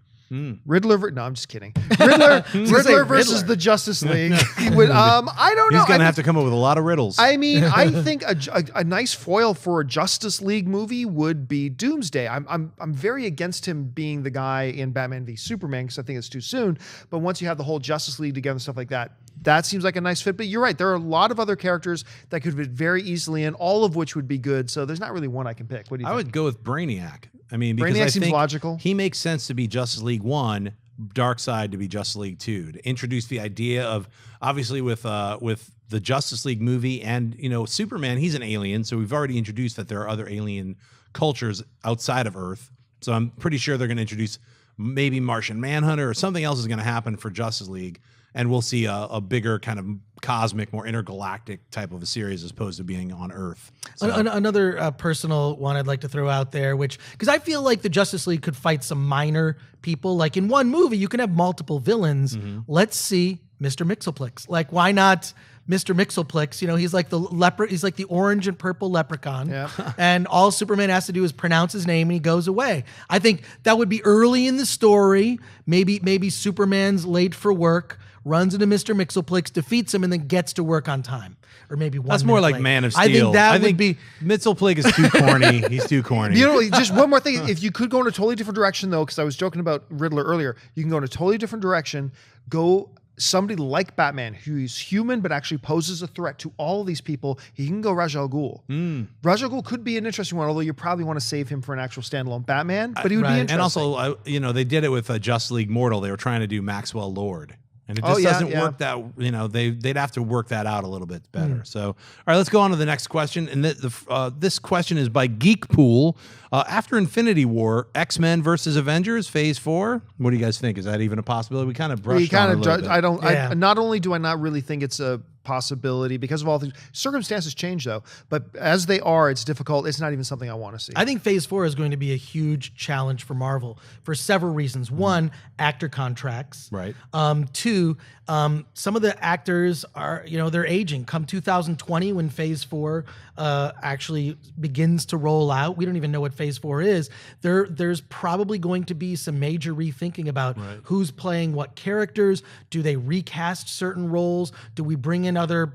B: Riddler. No, I'm just kidding. Riddler versus the Justice League. I don't know.
A: He's going to have to come up with a lot of riddles.
B: I mean, I think a nice foil for a Justice League movie would be Doomsday. I'm very against him being the guy in Batman v Superman because I think it's too soon. But once you have the whole Justice League together and stuff like that, that seems like a nice fit. But you're right. There are a lot of other characters that could fit very easily in, all of which would be good. So there's not really one I can pick. What do you think?
A: I would go with Brainiac. I mean, because
B: Brainiac
A: I
B: seems
A: think
B: logical.
A: He makes sense to be Justice League 1, Darkseid to be Justice League 2. To introduce the idea of, obviously with the Justice League movie and, Superman, he's an alien. So we've already introduced that there are other alien cultures outside of Earth. So I'm pretty sure they're going to introduce maybe Martian Manhunter or something else is going to happen for Justice League. And we'll see a bigger kind of cosmic, more intergalactic type of a series as opposed to being on Earth. So.
C: Another personal one I'd like to throw out there, because I feel like the Justice League could fight some minor people. Like in one movie, you can have multiple villains. Mm-hmm. Let's see Mr. Mxyzptlk. Like, why not Mr. Mxyzptlk? You know, he's like the he's like the orange and purple leprechaun.
B: Yeah.
C: And all Superman has to do is pronounce his name and he goes away. I think that would be early in the story. Maybe Superman's late for work, runs into Mr. Mxyzptlk, defeats him, and then gets to work on time. Or maybe one
A: That's more
C: minute
A: like
C: late.
A: Man of Steel.
C: I think that would be
A: Mxyzptlk is too corny. He's too corny.
B: You know, just one more thing. If you could go in a totally different direction, though, because I was joking about Riddler earlier, you can go in a totally different direction. Go somebody like Batman, who's human but actually poses a threat to all of these people. He can go Ra's al Ghul. Ra's al Ghul could be an interesting one, although you probably want to save him for an actual standalone Batman. But he would be interesting.
A: And also, you know, they did it with Justice League Mortal. They were trying to do Maxwell Lord. And it just doesn't work that, you know, they'd have to work that out a little bit better. So, all right, let's go on to the next question. And this question is by Geekpool. After Infinity War, X-Men versus Avengers Phase 4. What do you guys think? Is that even a possibility? We kind of brushed on it a little bit.
B: I don't. Not only do I not really think it's a possibility because of all things. Circumstances change though, but as they are, it's difficult. It's not even something I want to see.
C: I think Phase 4 is going to be a huge challenge for Marvel for several reasons. One, actor contracts.
A: Right.
C: Two, some of the actors are, you know, they're aging. Come 2020, when Phase 4 actually begins to roll out, we don't even know what Phase 4 is. There's probably going to be some major rethinking about who's playing what characters. Do they recast certain roles? Do we bring in other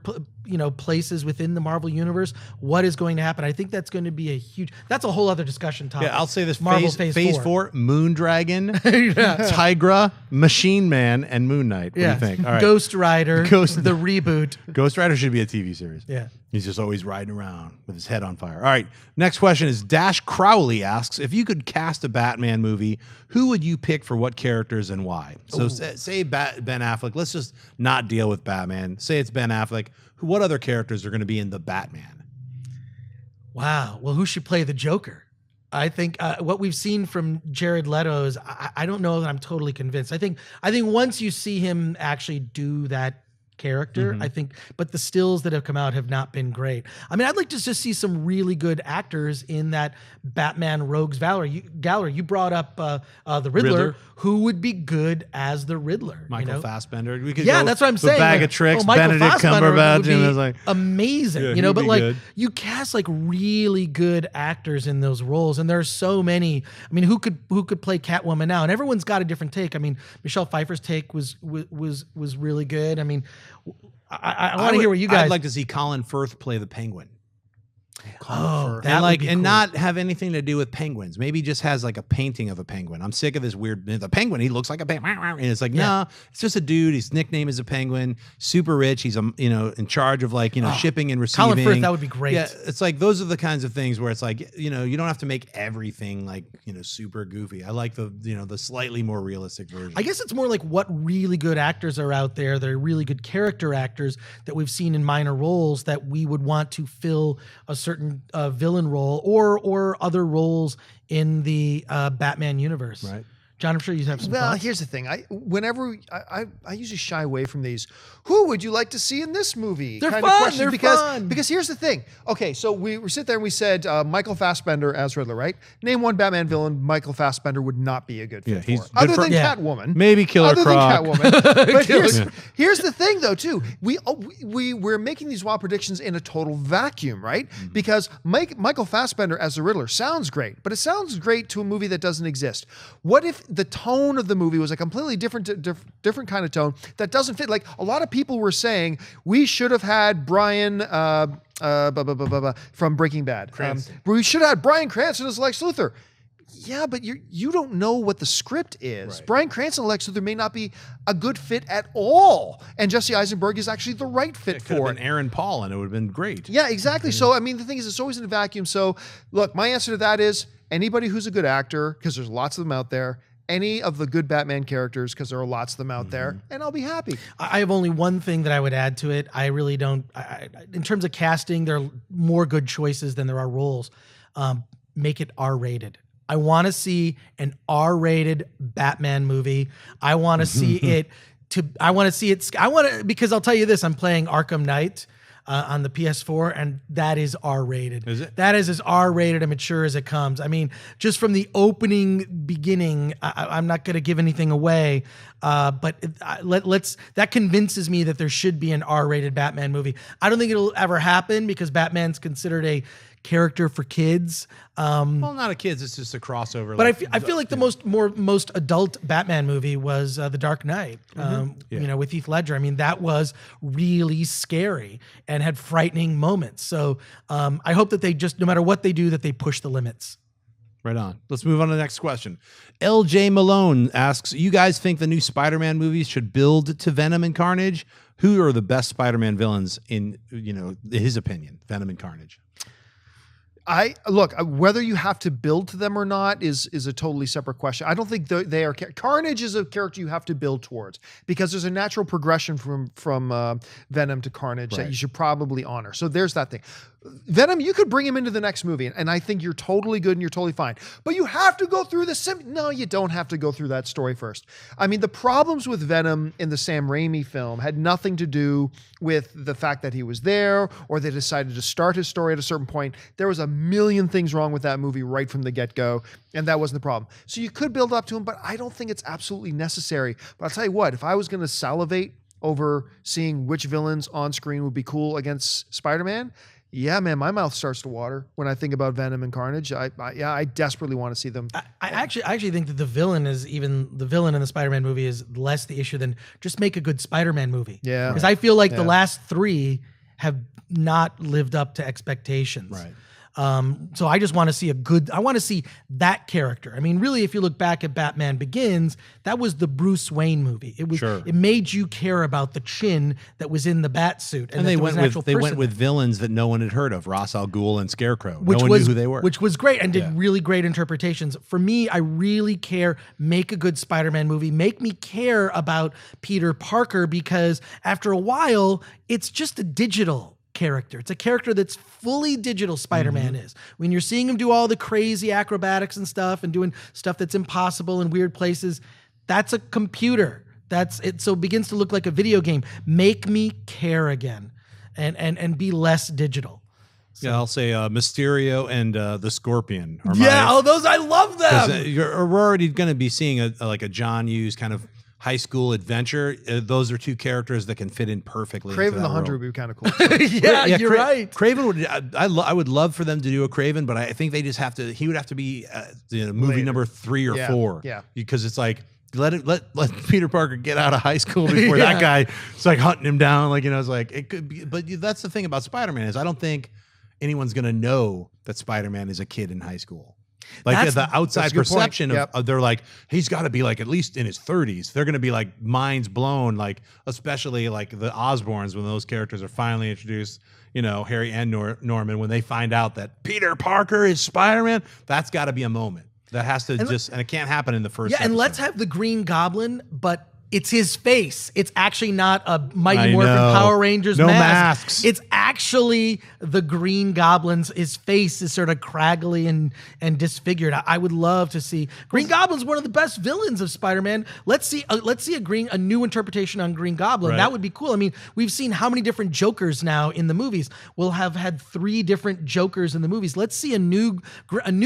C: places within the Marvel universe? What is going to happen? I think that's going to be a huge. That's a whole other discussion topic.
A: Yeah, I'll say this:
C: Marvel
A: Phase 4, Moondragon, Tigra, Machine Man, and Moon Knight. What do you think? All right.
C: Ghost Rider, the reboot.
A: Ghost Rider should be a TV series.
C: Yeah.
A: He's just always riding around with his head on fire. All right. Next question is Dash Crowley asks, if you could cast a Batman movie, who would you pick for what characters and why? So say Ben Affleck. Let's just not deal with Batman. Say it's Ben Affleck. What other characters are going to be in the Batman?
C: Wow. Well, who should play the Joker? I think what we've seen from Jared Leto is I don't know that I'm totally convinced. I think once you see him actually do that character, I think, but the stills that have come out have not been great. I mean, I'd like to just see some really good actors in that Batman Rogues Gallery. You brought up the Riddler. Who would be good as the Riddler?
A: Michael Fassbender. We could
C: that's what I'm saying.
A: Bag of Tricks,
C: Michael
A: Benedict Cumberbatch,
C: would be
A: like
C: amazing.
A: Yeah,
C: but like
A: good.
C: you cast like really good actors in those roles, and there are so many. I mean, who could play Catwoman now? And everyone's got a different take. I mean, Michelle Pfeiffer's take was really good. I mean, I want to hear what you guys.
A: I'd like to see Colin Firth play the Penguin.
C: That
A: and not have anything to do with penguins. Maybe just has like a painting of a penguin. I'm sick of this weird. The penguin, he looks like a penguin, and it's like no, it's just a dude. His nickname is a penguin. Super rich. He's in charge of shipping and receiving.
C: Colin Firth, that would be great.
A: Yeah, it's like those are the kinds of things where it's like you don't have to make everything like super goofy. I like the slightly more realistic version.
C: I guess it's more like what really good actors are out there that are really good character actors that we've seen in minor roles that we would want to fill a certain villain role or other roles in the Batman universe.
A: Right.
C: John, I'm sure you have some thoughts.
B: Here's the thing. I usually shy away from these. Who would you like to see in this movie?
C: They're
B: kind
C: fun.
B: Of questions
C: They're
B: because,
C: fun.
B: Because here's the thing. Okay, so we sit there and we said Michael Fassbender as Riddler, right? Name one Batman villain Michael Fassbender would not be a good fit
A: he's
B: for.
A: good
B: Other
A: for-
B: than
A: Yeah.
B: Catwoman.
A: Maybe Killer Croc.
B: Other than Catwoman. But here's the thing, though, too. We're making these wild predictions in a total vacuum, right? Because Michael Fassbender as the Riddler sounds great, but it sounds great to a movie that doesn't exist. What if the tone of the movie was a completely different kind of tone that doesn't fit? Like a lot of people were saying, we should have had Brian from Breaking Bad. We should have had Bryan Cranston as Lex Luthor. Yeah, but you don't know what the script is.
A: Right.
B: Bryan Cranston and Lex Luthor may not be a good fit at all, and Jesse Eisenberg is actually the right fit
A: It could
B: for
A: have
B: it.
A: been Aaron Paul, and it would have been great.
B: Yeah, exactly. So I mean, the thing is, it's always in a vacuum. So look, my answer to that is anybody who's a good actor, because there's lots of them out there. Any of the good Batman characters, because there are lots of them out there, and I'll be happy.
C: I have only one thing that I would add to it. I really don't. In terms of casting, there are more good choices than there are roles. Make it R-rated. I want to see an R-rated Batman movie. I want to see it. Because I'll tell you this: I'm playing Arkham Knight. on the PS4, and that is R-rated.
A: Is it?
C: That is as R-rated and mature as it comes. I mean, just from the opening beginning, I'm not going to give anything away, but that convinces me that there should be an R-rated Batman movie. I don't think it'll ever happen because Batman's considered a character for kids.
A: Well, not a kids. It's just a crossover.
C: But I feel like the most adult Batman movie was The Dark Knight. You know, with Heath Ledger. I mean, that was really scary and had frightening moments. So I hope that they just, no matter what they do, that they push the limits.
A: Right on. Let's move on to the next question. LJ Malone asks, you guys think the new Spider-Man movies should build to Venom and Carnage? Who are the best Spider-Man villains in, his opinion, Venom and Carnage?
B: Look, whether you have to build to them or not is a totally separate question. I don't think they are. Carnage is a character you have to build towards because there's a natural progression from Venom to Carnage that you should probably honor. So there's that thing. Venom, you could bring him into the next movie, and I think you're totally good and you're totally fine. But you have to go through No, you don't have to go through that story first. I mean, the problems with Venom in the Sam Raimi film had nothing to do with the fact that he was there or they decided to start his story at a certain point. There was a million things wrong with that movie right from the get-go, and that wasn't the problem. So you could build up to him, but I don't think it's absolutely necessary. But I'll tell you what, if I was going to salivate over seeing which villains on screen would be cool against Spider-Man, yeah, man, my mouth starts to water when I think about Venom and Carnage. I desperately want to see them.
C: I actually think that the villain in the Spider-Man movie is less the issue than just make a good Spider-Man movie.
B: Yeah.
C: Because I feel like the last three have not lived up to expectations.
A: Right.
C: So I just want to see I want to see that character. I mean, really, if you look back at Batman Begins, that was the Bruce Wayne movie. It made you care about the chin that was in the bat suit.
A: And they went with villains that no one had heard of, Ra's al Ghul and Scarecrow. No one knew who they were.
C: Which was great and did really great interpretations. For me, I really care. Make a good Spider-Man movie. Make me care about Peter Parker because after a while, it's just a digital character. It's a character that's fully digital. Spider-Man is. When you're seeing him do all the crazy acrobatics and stuff and doing stuff that's impossible in weird places, that's a computer. That's it. So it begins to look like a video game. Make me care again and be less digital. So.
A: Yeah, I'll say Mysterio and the Scorpion.
C: Those, I love them.
A: We're already going to be seeing a John Hughes kind of high school adventure. Those are two characters that can fit in perfectly.
B: Craven the Hunter would be kind of cool.
C: You're right.
A: Craven would. I would love for them to do a Craven, but I think they just have to. He would have to be movie
B: Later.
A: number 3 or 4.
B: Yeah,
A: because it's like let Peter Parker get out of high school before that guy. It's like hunting him down. It's like it could be. But that's the thing about Spider-Man is I don't think anyone's gonna know that Spider-Man is a kid in high school. Like the outside perception of they're like, he's got to be like at least in his 30s. They're going to be like minds blown, like especially like the Osborns when those characters are finally introduced, Harry and Norman, when they find out that Peter Parker is Spider-Man, that's got to be a moment. That has to and it can't happen in the first episode.
C: And let's have the Green Goblin, but it's his face. It's actually not a Mighty Morphin Power Rangers
A: no
C: mask.
A: masks.
C: It's actually the Green Goblin's. His face is sort of craggly and disfigured. I would love to see Green Goblin's one of the best villains of Spider-Man. Let's see a new interpretation on Green Goblin.
A: Right.
C: That would be cool. I mean, we've seen how many different Jokers now in the movies. We'll have had 3 different Jokers in the movies. Let's see a new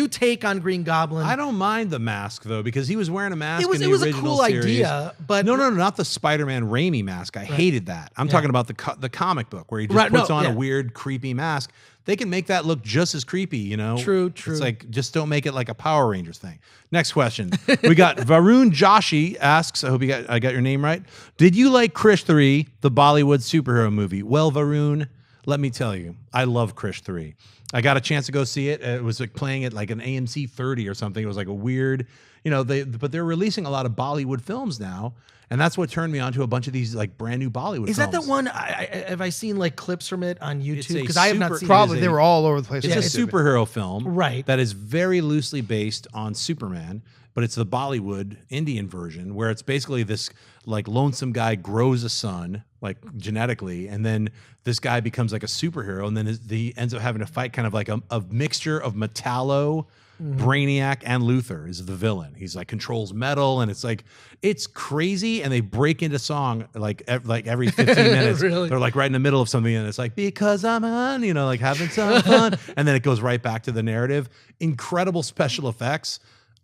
C: take on Green Goblin.
A: I don't mind the mask though because he was wearing a mask.
C: It was a cool
A: series.
C: idea, but
A: No, not the Spider-Man Raimi mask. I hated that. I'm talking about the comic book where he just puts on a weird, creepy mask. They can make that look just as creepy,
C: True.
A: It's like, just don't make it like a Power Rangers thing. Next question. We got Varun Joshi asks, I hope I got your name right. Did you like Krish 3, the Bollywood superhero movie? Well, Varun, let me tell you, I love Krish 3. I got a chance to go see it. It was like playing at like an AMC 30 or something. It was like a weird, but they're releasing a lot of Bollywood films now. And that's what turned me on to a bunch of these like brand new Bollywood films.
C: Is that the one? Have I seen like clips from it on YouTube? Because I have not seen
B: Probably. They were all over the place.
A: It's a superhero film.
C: Right.
A: That is very loosely based on Superman. but it's the Bollywood Indian version where it's basically this like lonesome guy grows a son like genetically, and then this guy becomes like a superhero, and then he ends up having to fight kind of like a mixture of Metallo, Brainiac, and Luthor is the villain. He's like controls metal, and it's crazy. And they break into song like every 15 minutes.
C: Really?
A: They're like right in the middle of something, and it's like because I'm on, like having some fun, and then it goes right back to the narrative. Incredible special effects.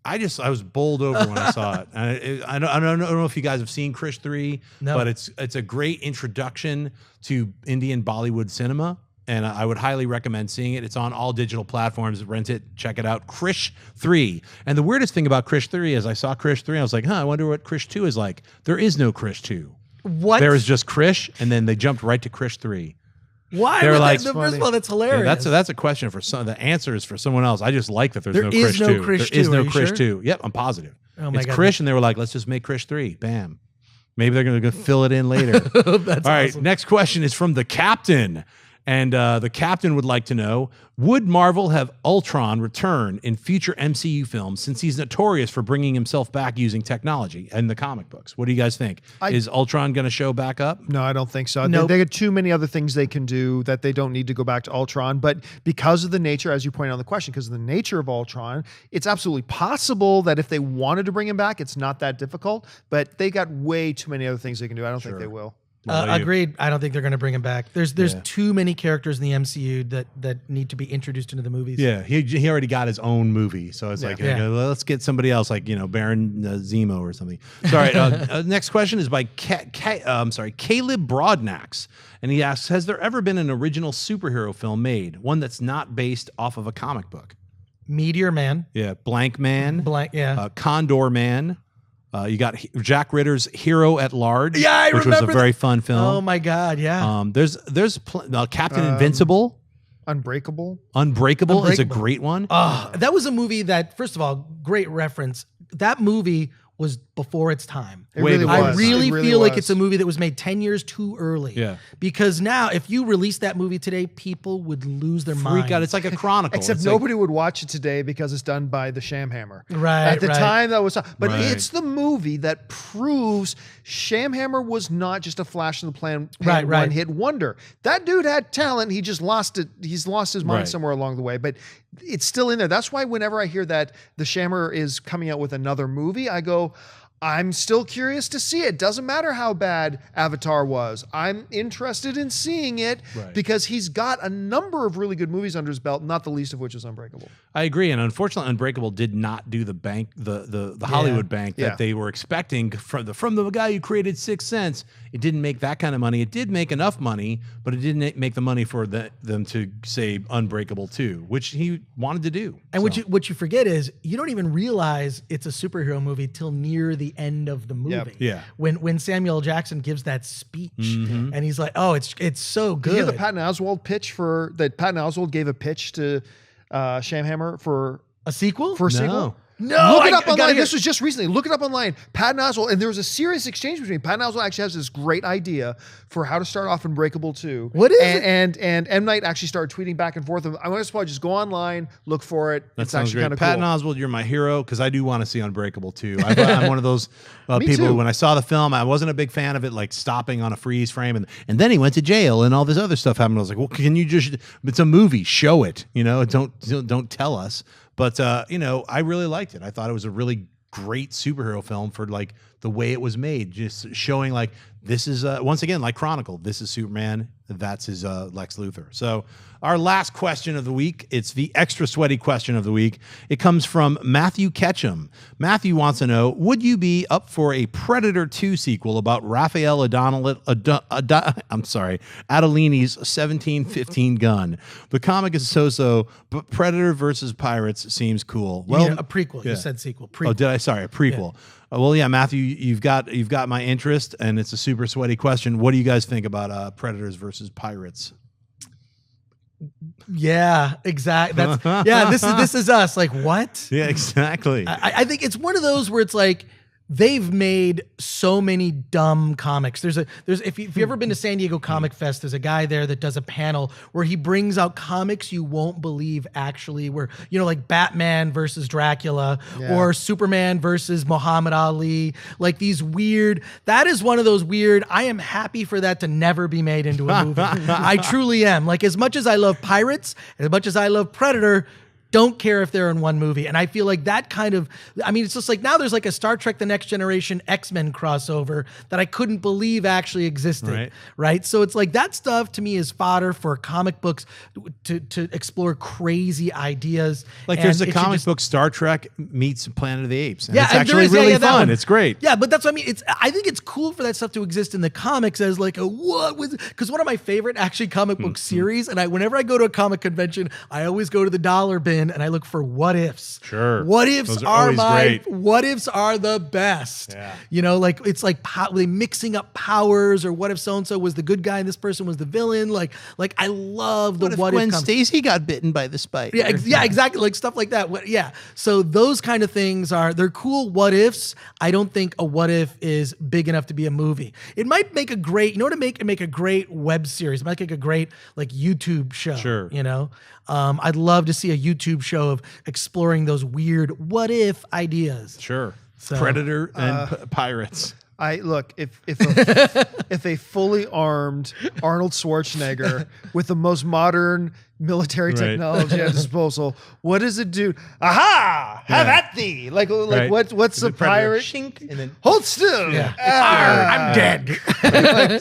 A: I was bowled over when I saw it. And I don't know if you guys have seen Krish 3, but it's a great introduction to Indian Bollywood cinema. And I would highly recommend seeing it. It's on all digital platforms. Rent it, check it out. Krish 3. And the weirdest thing about Krish 3 is I saw Krish 3, I was like, I wonder what Krish 2 is like. There is no Krish 2.
C: What?
A: There is just Krish, and then they jumped right to Krish 3.
C: Why?
A: They're like,
C: first of all, that's hilarious.
A: Yeah, that's a question for some. The answer is for someone else. I just like that there's no
C: is
A: Krish
C: no
A: 2.
C: Krish
A: There
C: 2.
A: is no
C: Are you
A: Krish
C: sure?
A: 2. Yep, I'm positive.
C: Oh my
A: it's
C: God.
A: Krish, and they were like, let's just make Krish 3. Bam. Maybe they're going to fill it in later.
C: That's
A: all right,
C: awesome.
A: next question is from the captain. And the captain would like to know, would Marvel have Ultron return in future MCU films since he's notorious for bringing himself back using technology in the comic books? What do you guys think? Is Ultron going to show back up?
B: No, I don't think so.
C: Nope.
B: They got too many other things they can do that they don't need to go back to Ultron. But because of the nature, as you point out in the question, because of the nature of Ultron, it's absolutely possible that if they wanted to bring him back, it's not that difficult. But they got way too many other things they can do. I don't think they will.
C: Agreed. I don't think they're going to bring him back. There's too many characters in the MCU that need to be introduced into the movies.
A: Yeah, he already got his own movie, so it's like, let's get somebody else, like Baron Zemo or something. Sorry. Next question is by Caleb Broadnax, and he asks, has there ever been an original superhero film made, one that's not based off of a comic book?
C: Meteor Man.
A: Yeah, Blank Man.
C: Yeah.
A: Condor Man. You got Jack Ritter's Hero at Large,
C: Yeah, I
A: which was a very fun film.
C: Oh my God, yeah.
A: There's Captain Invincible.
B: Unbreakable.
A: Unbreakable is a great one.
C: That was a movie that, first of all, great reference. That movie was before its time.
B: It really
C: I
B: was.
C: really
B: It really
C: feel like
B: was.
C: it's a movie that was made 10 years too early.
A: Yeah.
C: Because now, if you release that movie today, people would lose their mind.
A: Freak out. It's like a chronicle.
B: Except
A: It's
B: nobody would watch it today because it's done by the Shamhammer.
C: Right,
B: At the
C: right.
B: time, that was... But
A: Right.
B: it's the movie that proves Shamhammer was not just a flash in the pan
C: Right.
B: one-hit wonder. That dude had talent. He just lost it. He's lost his mind
A: Right.
B: somewhere along the way. But it's still in there. That's why whenever I hear that the Shammer is coming out with another movie, I go... I'm still curious to see it. Doesn't matter how bad Avatar was. I'm interested in seeing it because he's got a number of really good movies under his belt, not the least of which is Unbreakable.
A: I agree, and unfortunately, Unbreakable did not do the bank, the Hollywood bank that they were expecting from the guy who created Sixth Sense. It didn't make that kind of money. It did make enough money, but it didn't make the money for them to say Unbreakable 2, which he wanted to do.
C: And what you forget is you don't even realize it's a superhero movie till near the end of the movie.
B: Yep.
A: Yeah.
C: When Samuel Jackson gives that speech and he's like, "Oh, it's so good."
B: Did you hear the Patton Oswalt pitch that Patton Oswalt gave a pitch to Shamhammer for
C: a sequel?
B: a sequel?
C: No,
B: Look it up
C: I gotta
B: online.
C: hear-
B: This was just recently. Look it up online. Patton Oswalt, and there was a serious exchange between Patton Oswalt actually has this great idea for how to start off Unbreakable 2.
C: What is it?
B: And M. Night actually started tweeting back and forth. I want to just go online, look for it.
A: That
B: It's
A: sounds
B: actually
A: great.
B: kind of
A: Patton
B: cool.
A: Oswalt, you're my hero because I do want to see Unbreakable too. I'm one of those people
B: too.
A: who, when I saw the film, I wasn't a big fan of it, like stopping on a freeze frame, and then he went to jail and all this other stuff happened. I was like, well, can you just? It's a movie, show it. Don't tell us. But I really liked it. I thought it was a really great superhero film for like the way it was made, just showing like this is once again like Chronicle. This is Superman. That's his Lex Luthor. So our last question of the week, it's the extra sweaty question of the week. It comes from Matthew Ketchum. Matthew wants to know, would you be up for a Predator 2 sequel about Raphael Adolini's 1715 gun? The comic is so-so, but Predator versus Pirates seems cool.
C: You mean a prequel. You said sequel. Prequel.
A: Oh, did I? Sorry, a prequel. Well, yeah, Matthew, you've got my interest, and it's a super sweaty question. What do you guys think about Predators versus Pirates?
C: Yeah, exactly. This is us. Like, what?
A: Yeah, exactly.
C: I think it's one of those where it's like they've made so many dumb comics. There's if you've ever been to San Diego Comic Fest, there's a guy there that does a panel where he brings out comics you won't believe actually were, like Batman versus Dracula or Superman versus Muhammad Ali, like these weird, that is one of those weird, I am happy for that to never be made into a movie. I truly am. Like, as much as I love Pirates, as much as I love Predator, don't care if they're in one movie. And I feel like that kind of, it's just like now there's like a Star Trek The Next Generation X-Men crossover that I couldn't believe actually existed. Right? So it's like that stuff to me is fodder for comic books to explore crazy ideas.
A: Like
C: and
A: there's a comic book Star Trek meets Planet of the Apes. And
C: yeah,
A: it's actually really fun. It's great.
C: Yeah, but that's what I mean. I think it's cool for that stuff to exist in the comics as like a because one of my favorite actually comic book series, and whenever I go to a comic convention, I always go to the dollar bin and I look for what ifs.
A: Sure.
C: What ifs
A: Those
C: are
A: great.
C: what ifs are the best.
A: Yeah.
C: Like it's like they mixing up powers, or what if so-and-so was the good guy and this person was the villain. Like I love the what if
A: Gwen Stacy got bitten by the spider.
C: Yeah, exactly. Like stuff like that. So those kind of things they're cool what ifs. I don't think a what if is big enough to be a movie. It might make a great, make a great web series. It might make a great like YouTube show.
A: Sure.
C: I'd love to see a YouTube show of exploring those weird what if ideas.
A: Sure.
C: So,
A: Predator and pirates.
B: If a fully armed Arnold Schwarzenegger with the most modern military technology at disposal, what does it do? Aha! Have at thee! Like what's the pirate?
A: Shink, and then
B: hold still.
C: Yeah. I'm dead.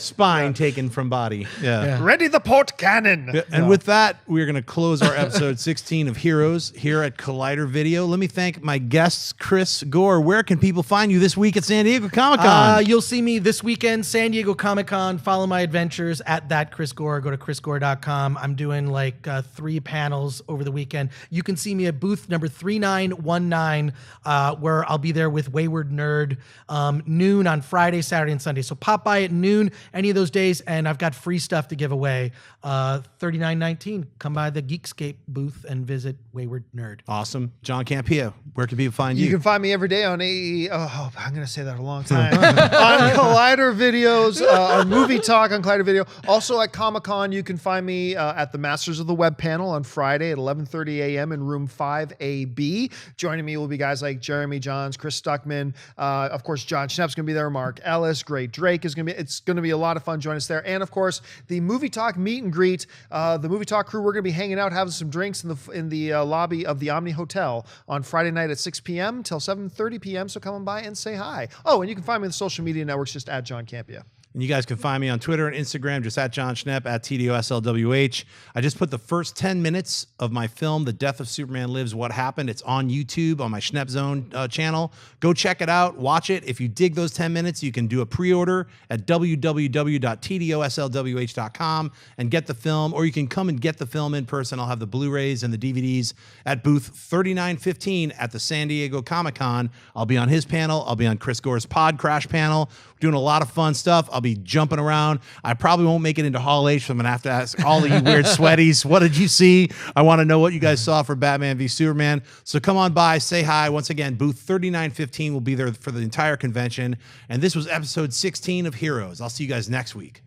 A: Spine taken from body. Yeah.
B: Ready the port cannon.
A: Yeah, and with that, we're going to close our episode 16 of Heroes here at Collider Video. Let me thank my guests, Chris Gore. Where can people find you this week at San Diego Comic-Con?
C: You'll see me this weekend, San Diego Comic-Con. Follow my adventures at that Chris Gore. Go to chrisgore.com. I'm doing like 3 panels over the weekend. You can see me at booth number 3919, where I'll be there with Wayward Nerd, noon on Friday, Saturday, and Sunday. So pop by at noon any of those days, and I've got free stuff to give away. 3919. Come by the Geekscape booth and visit Wayward Nerd.
A: Awesome. John Campea, where can people find you?
B: You can find me every day on I'm going to say that a long time. On Collider Videos, on Movie Talk on Collider Video. Also at Comic-Con, you can find me at the Masters of the Web panel on Friday at 11:30 a.m. in room 5AB. Joining me will be guys like Jeremy Johns, Chris Stuckman, of course, Jon Schnepp's going to be there, Mark Ellis, Great Drake is going to be, it's going to be a lot of fun. Join us there. And of course, the Movie Talk meet and greet, the Movie Talk crew, we're going to be hanging out, having some drinks in the lobby of the Omni Hotel on Friday night at 6 p.m. till 7:30 p.m. So come on by and say hi. Oh, and you can find me on the social media networks just at John Campea.
A: And you guys can find me on Twitter and Instagram, just at Jon Schnepp, at TDOSLWH. I just put the first 10 minutes of my film, The Death of Superman Lives, What Happened. It's on YouTube on my Schnepp Zone channel. Go check it out. Watch it. If you dig those 10 minutes, you can do a pre-order at www.tdoslwh.com and get the film, or you can come and get the film in person. I'll have the Blu-rays and the DVDs at booth 3915 at the San Diego Comic-Con. I'll be on his panel. I'll be on Chris Gore's Pod Crash panel. We're doing a lot of fun stuff. I'll be jumping around. I probably won't make it into Hall H, so I'm going to have to ask all of you weird sweaties, what did you see? I want to know what you guys saw for Batman v Superman. So come on by, say hi. Once again, booth 3915 will be there for the entire convention. And this was episode 16 of Heroes. I'll see you guys next week.